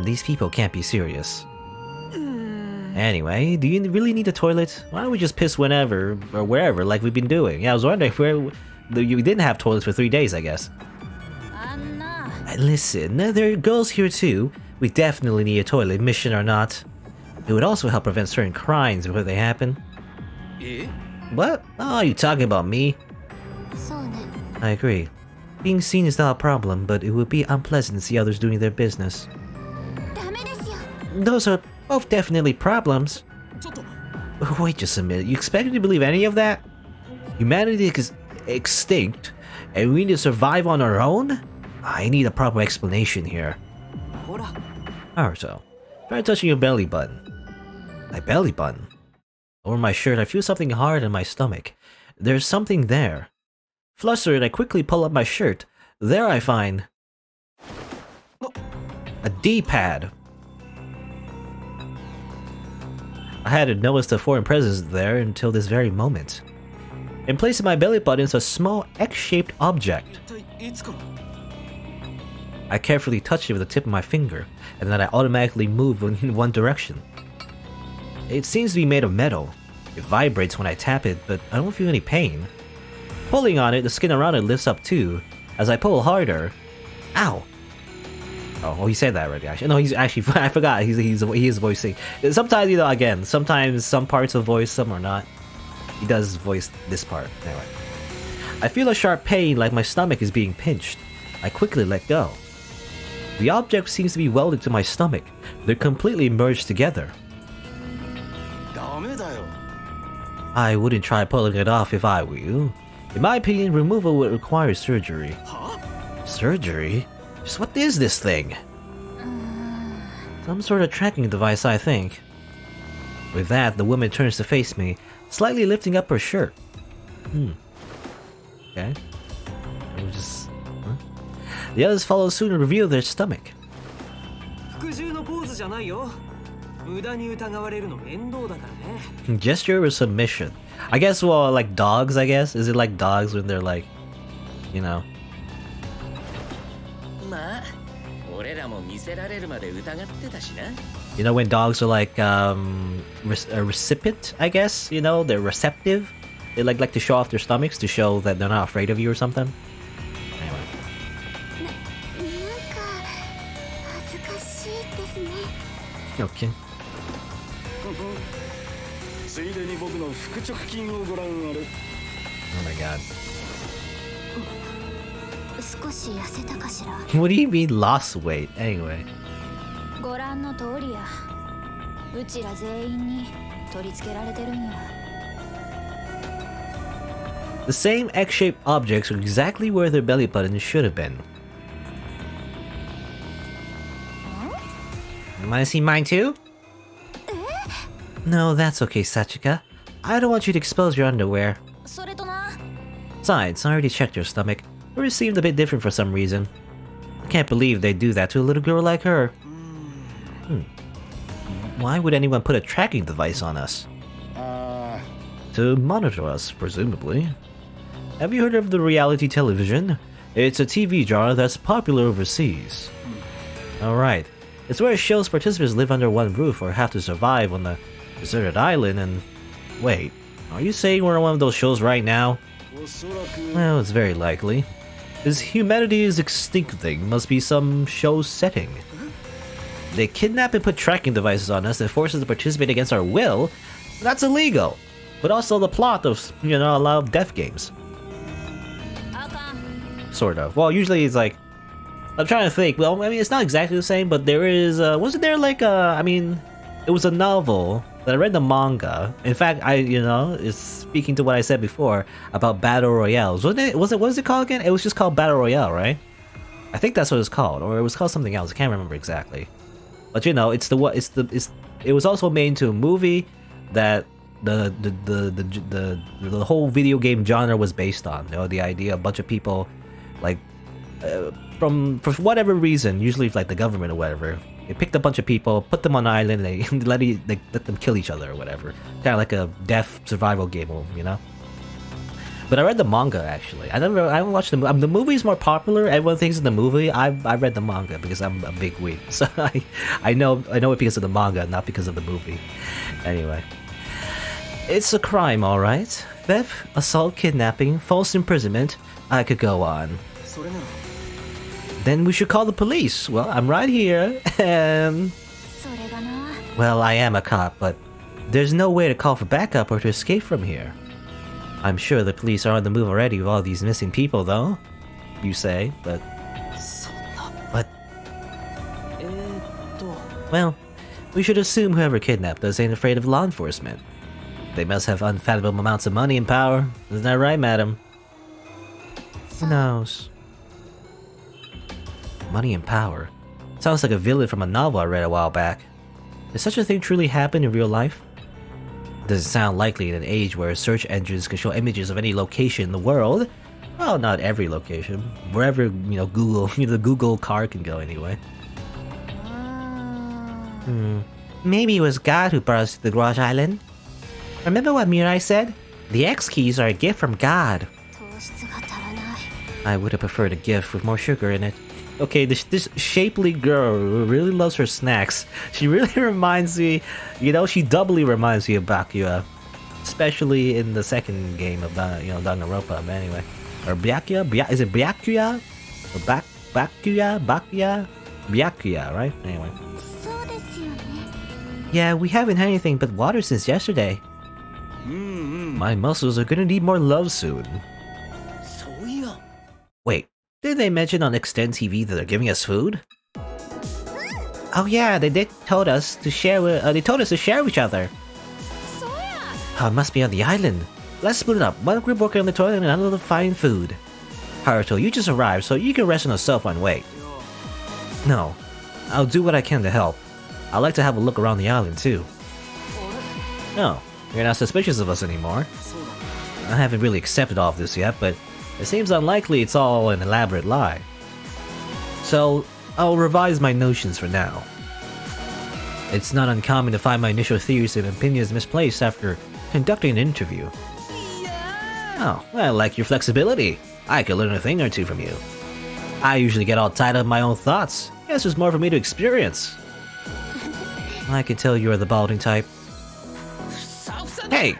[SPEAKER 1] These people can't be serious. Anyway, do you really need a toilet? Why don't we just piss whenever or wherever like we've been doing? Yeah, I was wondering where you didn't have toilets for 3 days, I guess. Listen, there are girls here too. We definitely need a toilet, mission or not. It would also help prevent certain crimes before they happen. What? Oh, you talking about me? I agree. Being seen is not a problem, but it would be unpleasant to see others doing their business. Those are both definitely problems. Wait just a minute, you expect me to believe any of that? Humanity is extinct, and we need to survive on our own? I need a proper explanation here. Naruto, try touching your belly button. My belly button? Over my shirt, I feel something hard in my stomach. There's something there. Flustered, I quickly pull up my shirt. There I find a D-pad. I hadn't noticed a foreign presence there until this very moment. In place of my belly button is a small X-shaped object. I carefully touch it with the tip of my finger, and then I automatically move in one direction. It seems to be made of metal. It vibrates when I tap it, but I don't feel any pain. Pulling on it, the skin around it lifts up too. As I pull harder... Ow! Oh, he said that already, actually. No, he's actually... I forgot, he is voicing. Sometimes, you know, again, sometimes some parts of voice, some are not. He does voice this part. Anyway. I feel a sharp pain like my stomach is being pinched. I quickly let go. The object seems to be welded to my stomach. They're completely merged together. I wouldn't try pulling it off if I were you. In my opinion, removal would require surgery. Surgery? Just what is this thing? Some sort of tracking device, I think. With that, the woman turns to face me, slightly lifting up her shirt. Okay. We'll just... Huh? The others follow soon and reveal their stomach.
[SPEAKER 4] 服従のポーズじゃないよ。無駄に疑われるの面倒だからね。
[SPEAKER 1] Gesture or submission? I guess, well, like dogs, I guess? Is it like dogs when they're like, you know?
[SPEAKER 6] まあ、俺らも見せられるまで疑ってたしな。
[SPEAKER 1] You know when dogs are like a recipient, I guess, you know, they're receptive. They like to show off their stomachs to show that they're not afraid of you or something.
[SPEAKER 3] なんか恥ずかしいですね。
[SPEAKER 1] Okay.
[SPEAKER 7] ついでに僕の腹直筋をご覧あれ。
[SPEAKER 1] Oh my god.
[SPEAKER 3] 少し痩せたかしら。
[SPEAKER 1] What do you mean lost weight? Anyway.
[SPEAKER 3] ご覧の通りや。うちら全員に取り付けられてるんや。
[SPEAKER 1] The same X-shaped objects are exactly where their belly button should have been. Wanna see mine too? No, that's okay, Sachika. I don't want you to expose your underwear.
[SPEAKER 3] それとな。
[SPEAKER 1] Besides, I already checked your stomach. Yours seemed a bit different for some reason. I can't believe they'd do that to a little girl like her. Why would anyone put a tracking device on us? To monitor us, presumably. Have you heard of the reality television? It's a TV genre that's popular overseas. Alright. It's where it shows participants live under one roof or have to survive on a deserted island and... Wait, are you saying we're on one of those shows right now? Well, it's very likely. As humanity is extincting, must be some show setting. They kidnap and put tracking devices on us and force us to participate against our will? That's illegal! But also the plot of, you know, a lot of death games. Sort of. Well, usually it's like... I'm trying to think. Well, I mean, it's not exactly the same, but there is... wasn't there like a... I mean, it was a novel that I read the manga. In fact, it's speaking to what I said before about Battle Royales. What was it called again? It was just called Battle Royale, right? I think that's what it's called. Or it was called something else. I can't remember exactly. But you know, it was also made into a movie that the whole video game genre was based on. You know, the idea a bunch of people, like, for whatever reason, usually like the government or whatever, they picked a bunch of people, put them on an island, and they let them kill each other or whatever. Kind of like a death survival game, you know. But I read the manga actually. I haven't watched the movie. The movie's more popular. Everyone thinks it's the movie. I read the manga because I'm a big weeb, so I know it because of the manga, not because of the movie. Anyway, it's a crime, all right. Theft, assault, kidnapping, false imprisonment. I could go on. Then we should call the police. Well, I'm right here, and... Well, I am a cop, but there's no way to call for backup or to escape from here. I'm sure the police are on the move already with all these missing people, though. You say, but... Well, we should assume whoever kidnapped us ain't afraid of law enforcement. They must have unfathomable amounts of money and power. Isn't that right, madam? Who knows? Money and power. Sounds like a villain from a novel I read a while back. Does such a thing truly happen in real life? Doesn't sound likely in an age where search engines can show images of any location in the world. Well, not every location. Wherever, Google, the Google car can go anyway. Maybe it was God who brought us to the Garage Island. Remember what Mirai said? The X keys are a gift from God. I would have preferred a gift with more sugar in it. Okay, this shapely girl really loves her snacks. She really reminds me, she doubly reminds me of Byakuya. Especially in the second game of Danganronpa, but anyway. Or Byakuya? Is it Byakuya? Or Byakuya? Byakuya, right? Anyway. Yeah, we haven't had anything but water since yesterday. My muscles are gonna need more love soon. Wait, did they mention on Extend TV that they're giving us food? Oh yeah, they told us to share with each other. Oh, it must be on the island. Let's split it up. One group working on the toilet and another to find food. Haruto, you just arrived, so you can rest on yourself and wait. No, I'll do what I can to help. I'd like to have a look around the island too. No, you're not suspicious of us anymore. I haven't really accepted all of this yet, but it seems unlikely it's all an elaborate lie. So, I'll revise my notions for now. It's not uncommon to find my initial theories and opinions misplaced after conducting an interview. Oh, I like your flexibility. I could learn a thing or two from you. I usually get all tied up in my own thoughts. Guess there's more for me to experience. I can tell you're the balding type. Hey!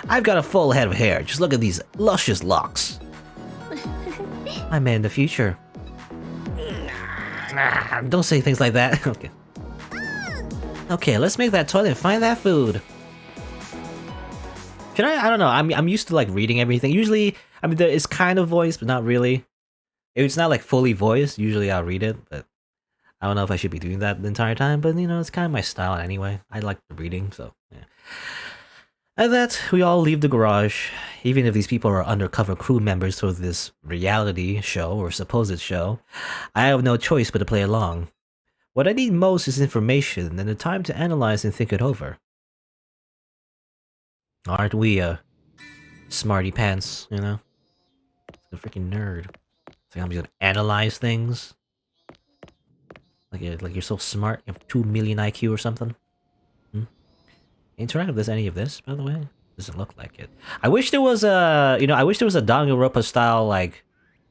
[SPEAKER 1] I've got a full head of hair. Just look at these luscious locks. I meant in the future. Don't say things like that. Okay. Okay, let's make that toilet and find that food. Can I don't know. I'm used to like reading everything. Usually, I mean, it's kind of voiced, but not really. If it's not like fully voiced, usually I'll read it, but I don't know if I should be doing that the entire time, but you know, it's kind of my style anyway. I like the reading, so yeah. And that, we all leave the garage. Even if these people are undercover crew members for this reality show or supposed show, I have no choice but to play along. What I need most is information and the time to analyze and think it over. Aren't we, smarty pants, you know? The freaking nerd. It's like I'm just gonna analyze things. Like you're so smart, you have 2 million IQ or something. Interactive does any of this, by the way? Doesn't look like it. I wish there was a, I wish there was a Danganronpa style, like,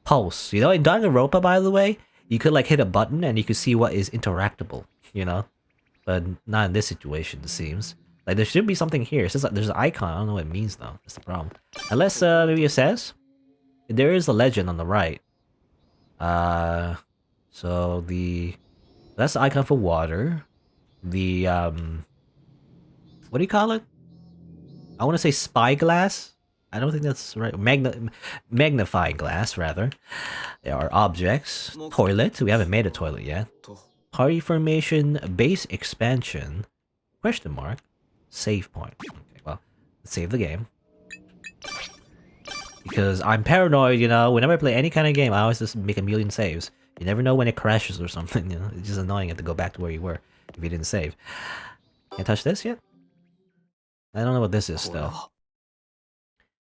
[SPEAKER 1] pulse. You know, in Danganronpa, by the way, you could, like, hit a button and you could see what is interactable, you know? But not in this situation, it seems. Like, there should be something here. It says, like, there's an icon. I don't know what it means, though. That's the problem. Unless, maybe it says? There is a legend on the right. So that's the icon for water. The, what do you call it? I want to say spyglass. I don't think that's right. Magnifying glass, rather. There are objects. Toilet. We haven't made a toilet yet. Party formation. Base expansion. Question mark. Save point. Okay, well, let's save the game. Because I'm paranoid, you know. Whenever I play any kind of game, I always just make a million saves. You never know when it crashes or something, you know. It's just annoying to go back to where you were if you didn't save. Can't touch this yet? I don't know what this is, though.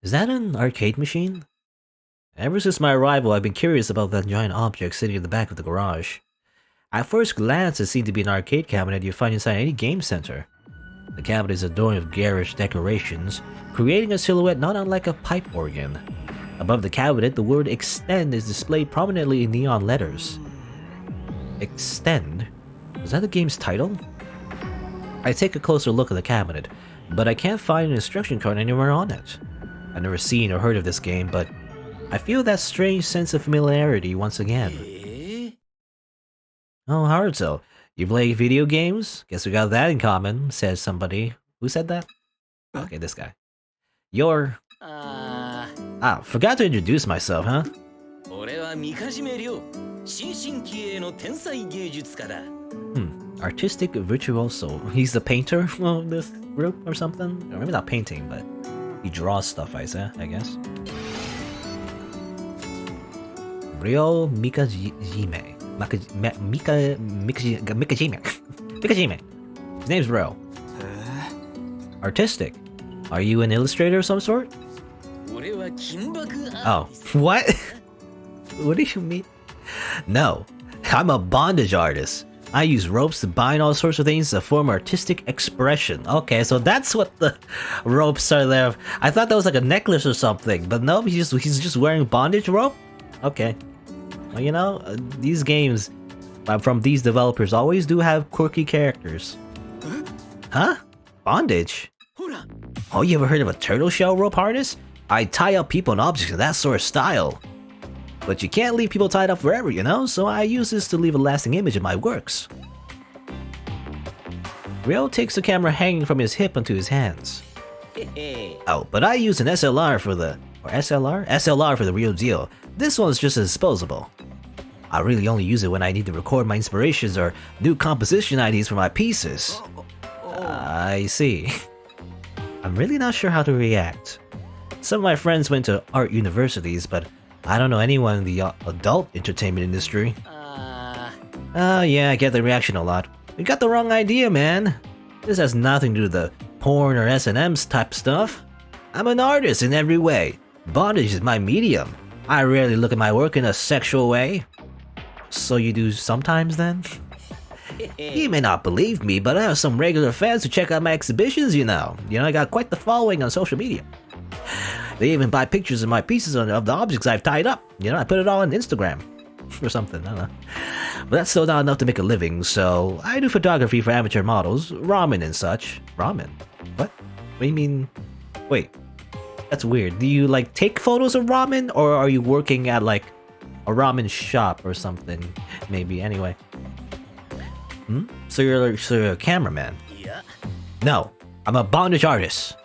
[SPEAKER 1] Is that an arcade machine? Ever since my arrival, I've been curious about that giant object sitting in the back of the garage. At first glance, it seemed to be an arcade cabinet you find inside any game center. The cabinet is adorned with garish decorations, creating a silhouette not unlike a pipe organ. Above the cabinet, the word extend is displayed prominently in neon letters. Extend? Is that the game's title? I take a closer look at the cabinet, but I can't find an instruction card anywhere on it. I've never seen or heard of this game, but I feel that strange sense of familiarity once again. Oh, Haruto, you play video games? Guess we got that in common, says somebody. Who said that? Okay, this guy. You're... forgot to introduce myself, huh? Artistic virtuoso. He's the painter of this group or something? Or maybe not painting, but he draws stuff, I guess. Ryo Mikajime. Mikajime. His name's Ryo. Artistic. Are you an illustrator of some sort? Oh, what? What do you mean? No, I'm a bondage artist. I use ropes to bind all sorts of things to form artistic expression. Okay, so that's what the ropes are there. I thought that was like a necklace or something, but no, he's just wearing bondage rope? Okay. Well, you know, these games from these developers always do have quirky characters. Huh? Bondage? Oh, you ever heard of a turtle shell rope harness? I tie up people and objects in that sort of style. But you can't leave people tied up forever, you know? So I use this to leave a lasting image in my works. Ryo takes the camera hanging from his hip onto his hands. Oh, but I use an SLR for the... Or SLR? SLR for the real deal. This one's just disposable. I really only use it when I need to record my inspirations or new composition ideas for my pieces. I see. I'm really not sure how to react. Some of my friends went to art universities, but I don't know anyone in the adult entertainment industry. Yeah, I get the reaction a lot. You got the wrong idea, man. This has nothing to do with the porn or S&M type stuff. I'm an artist in every way. Bondage is my medium. I rarely look at my work in a sexual way. So you do sometimes then? You may not believe me, but I have some regular fans who check out my exhibitions, you know. I got quite the following on social media. They even buy pictures of my pieces of the objects I've tied up. I put it all on Instagram. Or something, I don't know. But that's still not enough to make a living, so I do photography for amateur models, ramen and such. Ramen? What? What do you mean? Wait. That's weird. Do you, like, take photos of ramen, or are you working at, like, a ramen shop or something? Maybe, anyway. So you're a cameraman?
[SPEAKER 6] Yeah.
[SPEAKER 1] No, I'm a bondage artist.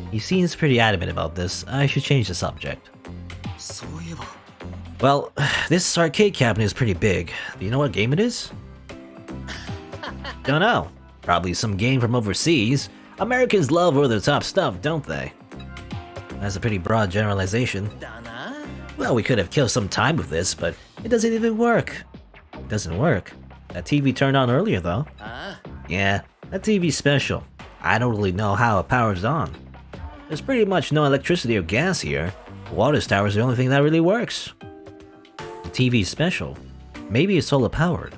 [SPEAKER 1] He seems pretty adamant about this. I should change the subject.
[SPEAKER 2] そういえば
[SPEAKER 1] Well, this arcade cabinet is pretty big. Do you know what game it is? Don't know. Probably some game from overseas. Americans love over-the-top stuff, don't they? That's a pretty broad generalization.
[SPEAKER 6] だな。
[SPEAKER 1] Well, we could have killed some time with this, but it doesn't even work. It doesn't work. That TV turned on earlier, though.
[SPEAKER 6] あ
[SPEAKER 1] Yeah, that TV's special. I don't really know how it powers on. There's pretty much no electricity or gas here. Water tower's the only thing that really works. The TV's special. Maybe it's solar powered.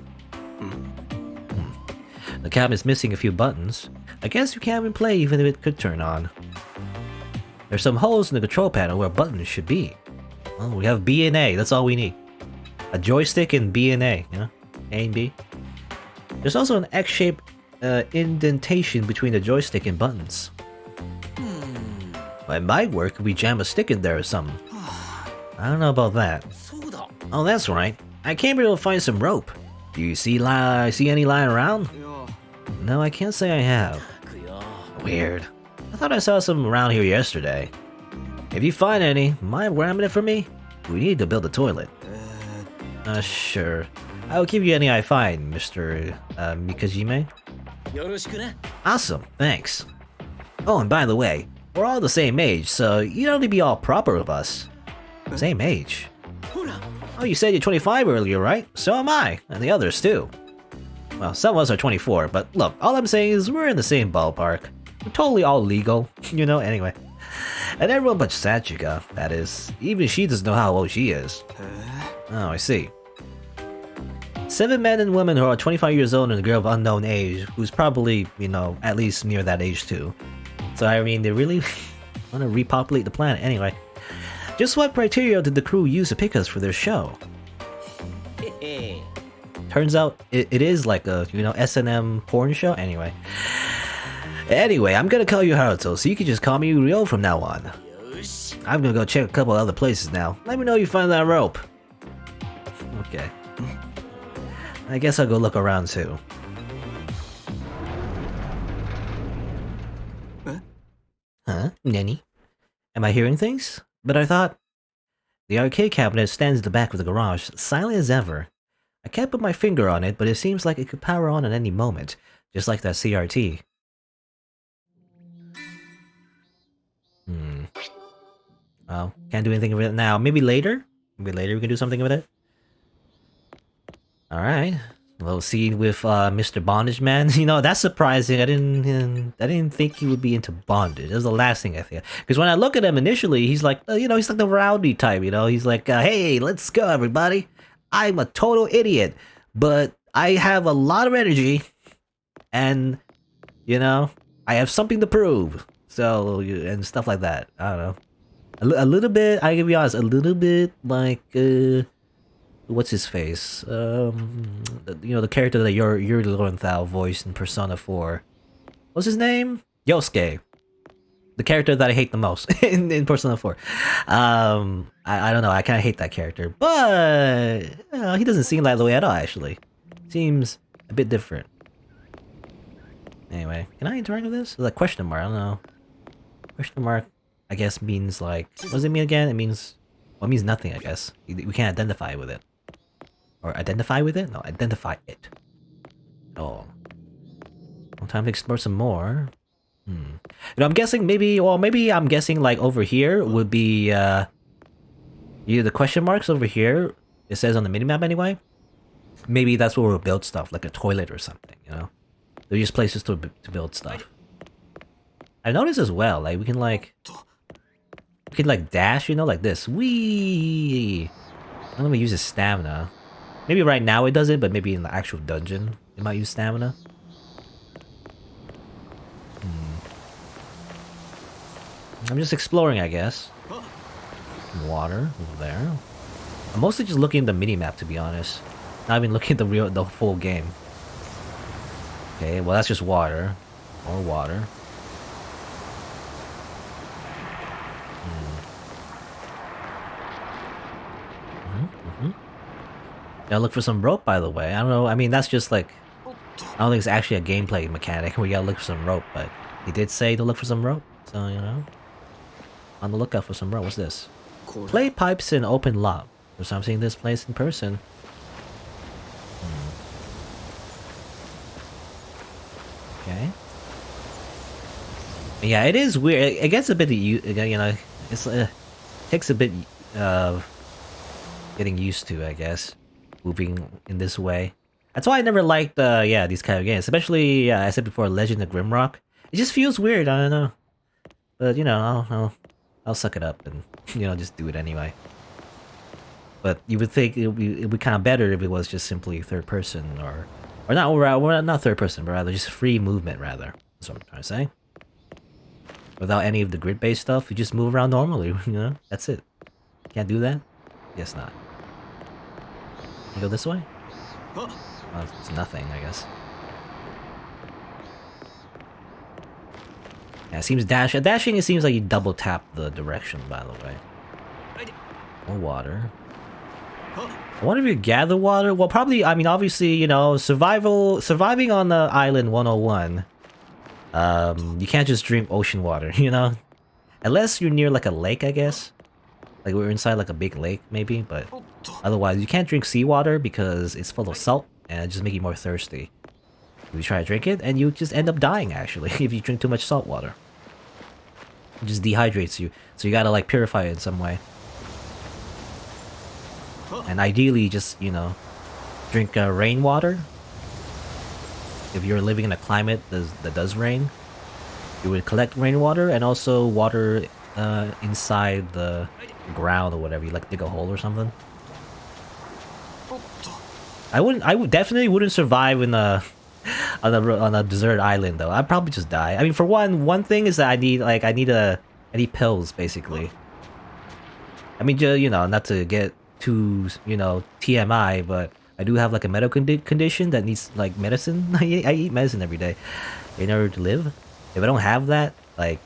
[SPEAKER 1] The cabinet's missing a few buttons. I guess you can't even play even if it could turn on. There's some holes in the control panel where buttons should be. Well, we have B and A, that's all we need. A joystick and B and A, A and B. There's also an X-shaped indentation between the joystick and buttons. It might work if we jam a stick in there or something. I don't know about that.
[SPEAKER 6] そうだ。
[SPEAKER 1] Oh, that's right. I came here to find some rope. Do you see any lying around?
[SPEAKER 2] いや
[SPEAKER 1] No, I can't say I have.
[SPEAKER 6] くよ。
[SPEAKER 1] Weird. I thought I saw some around here yesterday. If you find any, mind grabbing it for me? We need to build a toilet. Sure. I'll give you any I find, Mr. Mikajime.
[SPEAKER 6] よろしくね。
[SPEAKER 1] Awesome, thanks. Oh, and by the way, we're all the same age, so you don't need to be all proper with us. Same age.
[SPEAKER 6] ほら。
[SPEAKER 1] Oh, you said you're 25 earlier, right? So am I, and the others too. Well, some of us are 24, but look, all I'm saying is we're in the same ballpark. We're totally all legal, anyway. And everyone but Sachika, that is. Even she doesn't know how old she is. Oh, I see. 7 men and women who are 25 years old and a girl of unknown age, who's probably, at least near that age too. So, I mean, they really want to repopulate the planet anyway. Just what criteria did the crew use to pick us for their show?
[SPEAKER 6] へへ。
[SPEAKER 1] Turns out it is like a, S&M porn show? Anyway. Anyway, I'm gonna call you Haruto, so you can just call me Ryo from now on.
[SPEAKER 6] よし。
[SPEAKER 1] I'm gonna go check a couple other places now. Let me know you find that rope. Okay. I guess I'll go look around too. Huh? Nani? Am I hearing things? But I thought... The arcade cabinet stands in the back of the garage, silent as ever. I can't put my finger on it, but it seems like it could power on at any moment, just like that CRT. Well, can't do anything with it now. Maybe later? Maybe later we can do something with it? Alright. A little scene with Mr. Bondage Man. That's surprising. I didn't think he would be into bondage. That was the last thing I think. Because when I look at him initially, he's like, he's like the rowdy type, He's like, hey, let's go, everybody. I'm a total idiot, but I have a lot of energy, and, I have something to prove. So, and stuff like that. I don't know. A little bit, I can be honest, a little bit like, what's his face? The character that Yuri Lowenthal voiced in Persona 4. What's his name? Yosuke. The character that I hate the most in Persona 4. I don't know, I kind of hate that character. But, he doesn't seem that way at all, actually. Seems a bit different. Anyway, can I interact with this? It's like question mark, I don't know. Question mark, I guess, means like... What does it mean again? It means... Well, it means nothing, I guess. We can't identify with it. Or identify with it? No, identify it. Oh. Well, time to explore some more. I'm guessing maybe I'm guessing like over here would be the question marks over here. It says on the minimap anyway. Maybe that's where we'll build stuff, like a toilet or something, They're just places to build stuff. I noticed as well, like we can like dash, you know, like this. Whee! I don't know if it uses stamina. Maybe right now it doesn't, but maybe in the actual dungeon it might use stamina. I'm just exploring, I guess. Water over there. I'm mostly just looking at the mini-map, to be honest. Not even looking at the full game. Okay, well that's just water. More water. Gotta look for some rope, by the way. I don't know, I mean, that's just like... I don't think it's actually a gameplay mechanic. We gotta look for some rope, but he did say to look for some rope. So, you know. On the lookout for some rope. What's this? Play pipes in open lock. First time seeing this place in person. Okay. Yeah, it is weird. It gets a bit, you know, it's takes a bit getting used to, I guess, moving in this way. That's why I never liked, yeah, these kind of games. Especially, I said before, Legend of Grimrock. It just feels weird. I don't know, but you know, I'll suck it up and you know just do it anyway. But you would think it'd be kind of better if it was just simply third person or not third person, but rather just free movement rather. That's what I'm trying to say. Without any of the grid-based stuff, you just move around normally, you know? That's it. Can't do that? Guess not. You go this way? Well, it's nothing, I guess. Yeah, it seems dashing, it seems like you double tap the direction, by the way. More water. I wonder if you gather water? Well, probably, I mean, obviously, you know, surviving on the island 101. You can't just drink ocean water, you know? Unless you're near like a lake, I guess. Like we're inside like a big lake, maybe, but otherwise you can't drink seawater because it's full of salt and it just makes you more thirsty. You try to drink it and you just end up dying actually if you drink too much salt water. It just dehydrates you, so you gotta like purify it in some way. And ideally just, you know, drink rainwater. If you're living in a climate that does rain, you would collect rainwater and also water inside the ground or whatever. You like dig a hole or something. I definitely wouldn't survive in a on a desert island though. I'd probably just die. I mean, for one thing is that I need pills basically. I mean, you know, not to get too, you know, TMI, but I do have like a medical condition that needs like medicine. I eat medicine every day in order to live. If I don't have that, like,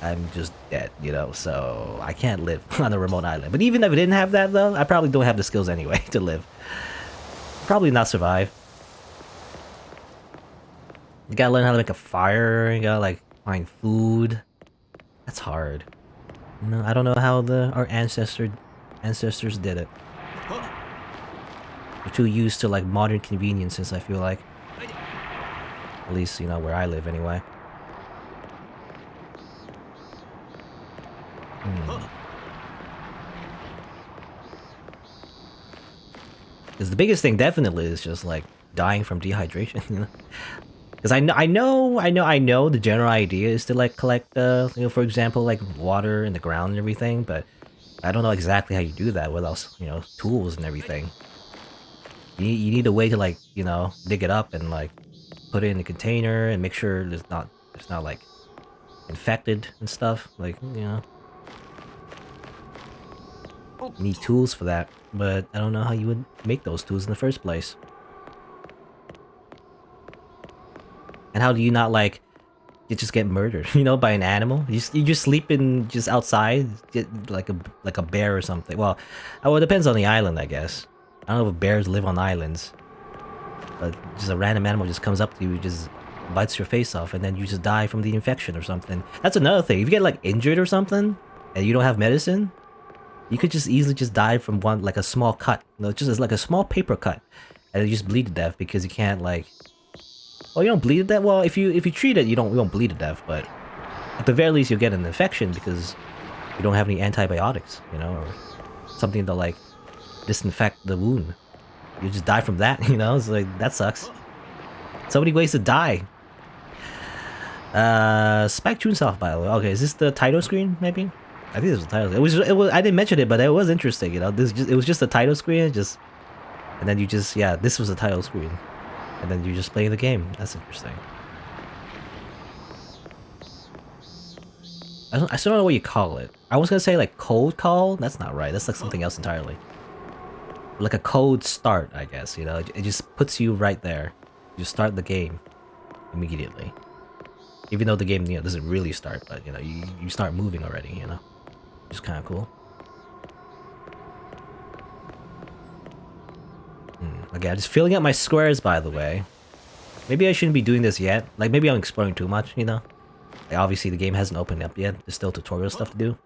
[SPEAKER 1] I'm just dead, you know, so I can't live on a remote island. But even if I didn't have that though, I probably don't have the skills anyway to live. Probably not survive. You gotta learn how to make a fire, you gotta like find food. That's hard. You know, I don't know how our ancestors did it. We're too used to like modern conveniences, I feel like. At least, you know, where I live anyway. Because the biggest thing definitely is just like dying from dehydration, you know. Because I know the general idea is to like collect, you know, for example, like water in the ground and everything, but I don't know exactly how you do that without, you know, tools and everything. You need a way to like, you know, dig it up and like put it in a container and make sure it's not like infected and stuff. Like, you know, you need tools for that, but I don't know how you would make those tools in the first place. And how do you not like you just get murdered, you know, by an animal? You just sleep in just outside, get like a bear or something. Well, it depends on the island, I guess. I don't know if bears live on islands, but just a random animal just comes up to you, just bites your face off, and then you just die from the infection or something. That's another thing. If you get like injured or something, and you don't have medicine, you could just easily just die from like a small cut. You know, just like a small paper cut, and you just bleed to death because you can't like. Well, you don't bleed to death. Well, if you treat it, you won't bleed to death, but at the very least, you'll get an infection because you don't have any antibiotics, you know, or something to like disinfect the wound. You just die from that, you know. It's like that sucks. So many ways to die. Spec Chunsoft, by the way. Okay, is this the title screen? Maybe. I think this was the title. It was. I didn't mention it, but it was interesting. You know, it was just the title screen. And then you just this was the title screen, and then you just play the game. That's interesting. I still don't know what you call it. I was gonna say like cold call. That's not right. That's like something else entirely. Like a cold start, I guess. You know, it just puts you right there. You start the game immediately. Even though the game, you know, doesn't really start, but you know, you start moving already. You know, which is kind of cool. Okay, I'm just filling up my squares, by the way. Maybe I shouldn't be doing this yet. Like maybe I'm exploring too much. You know. Like, obviously, the game hasn't opened up yet. There's still tutorial stuff to do.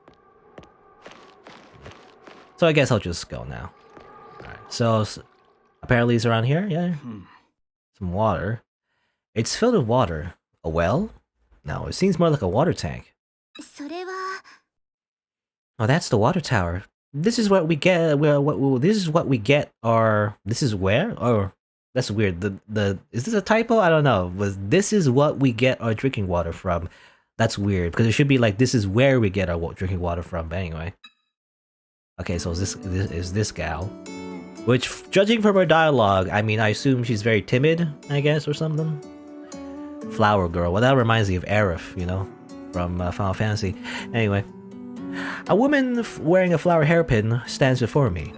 [SPEAKER 1] So I guess I'll just go now. Alright, so apparently it's around here, yeah? Some water. It's filled with water. A well? No, it seems more like a water tank. Oh, that's the water tower. This is what we get. This is what we get. Or this is where? Or that's weird. The is this a typo? I don't know. This is what we get our drinking water from. That's weird because it should be like this is where we get our drinking water from. But anyway. Okay, so this is this gal, which judging from her dialogue, I mean, I assume she's very timid, I guess, or something. Flower girl. Well, that reminds me of Aerith, you know, from Final Fantasy. Anyway, a woman wearing a flower hairpin stands before me.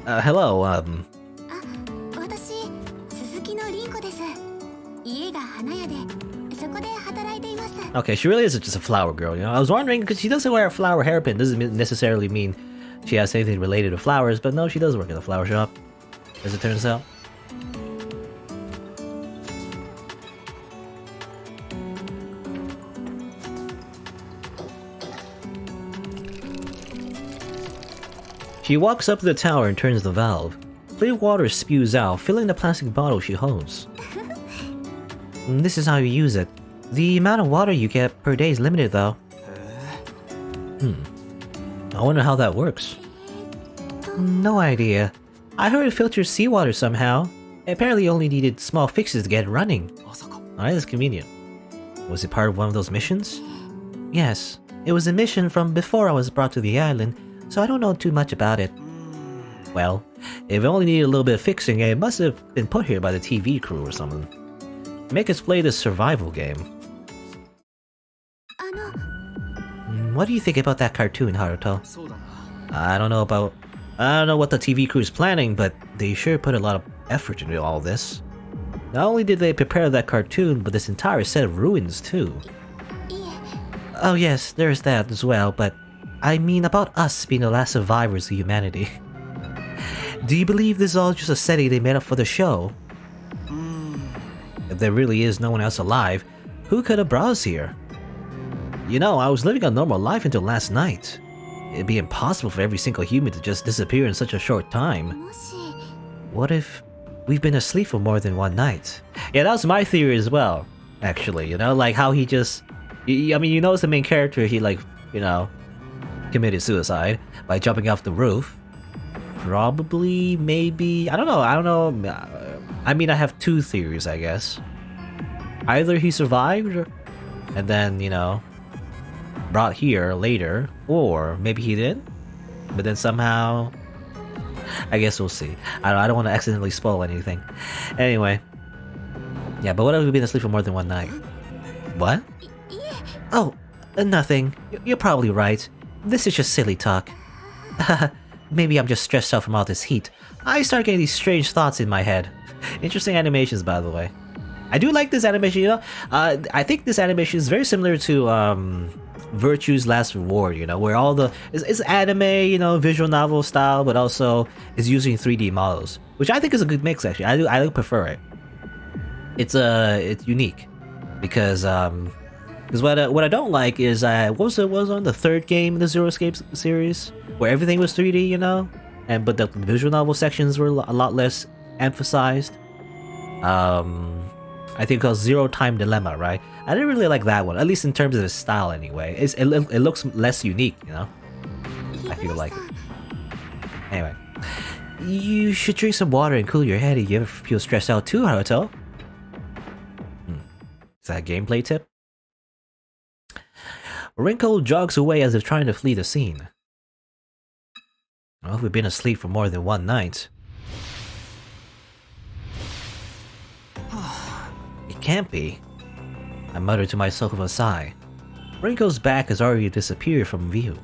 [SPEAKER 1] Hello. Okay, she really is just a flower girl, you know? I was wondering, because she doesn't wear a flower hairpin, doesn't necessarily mean she has anything related to flowers, but no, she does work in a flower shop, as it turns out. She walks up to the tower and turns the valve. Clear water spews out, filling the plastic bottle she holds. This is how you use it. The amount of water you get per day is limited, though. I wonder how that works. No idea. I heard it filters seawater somehow. It apparently only needed small fixes to get it running. Alright, that's convenient. Was it part of one of those missions? Yes. It was a mission from before I was brought to the island, so I don't know too much about it. Well, if it only needed a little bit of fixing, it must have been put here by the TV crew or something. Make us play this survival game. What do you think about that cartoon, Haruto? I don't know what the TV crew is planning, but they sure put a lot of effort into all this. Not only did they prepare that cartoon, but this entire set of ruins too. Oh yes, there's that as well, but I mean about us being the last survivors of humanity. Do you believe this is all just a setting they made up for the show? If there really is no one else alive, who could have brought us here? You know, I was living a normal life until last night. It'd be impossible for every single human to just disappear in such a short time. What if we've been asleep for more than one night? Yeah, that was my theory as well, actually, you know, like how he just... I mean, you know, the main character, he like, you know, committed suicide by jumping off the roof. Probably, maybe, I don't know. I mean, I have two theories, I guess. Either he survived, and then, you know, brought here later, or maybe he did, but then somehow... I guess we'll see. I don't want to accidentally spoil anything. Anyway. Yeah, but what if we've been asleep for more than one night? What? Oh, nothing. You're probably right. This is just silly talk. Maybe I'm just stressed out from all this heat. I start getting these strange thoughts in my head. Interesting animations, by the way. I do like this animation, you know? I think this animation is very similar to Virtue's Last Reward, you know, where all the... It's anime, you know, visual novel style, but also is using 3D models, which I think is a good mix, actually. I do prefer it. It's unique, because what I don't like is what was on the third game in the Zero Escape series, where everything was 3D, you know, but the visual novel sections were a lot less emphasized. I think called Zero Time Dilemma, right? I didn't really like that one, at least in terms of the style anyway. It looks less unique, you know? I feel like it. Anyway. You should drink some water and cool your head if you ever feel stressed out too, Haruto. Is that a gameplay tip? Rinko jogs away as if trying to flee the scene. Well, we've been asleep for more than one night. It can't be. I muttered to myself with a sigh. Rinko's back has already disappeared from view.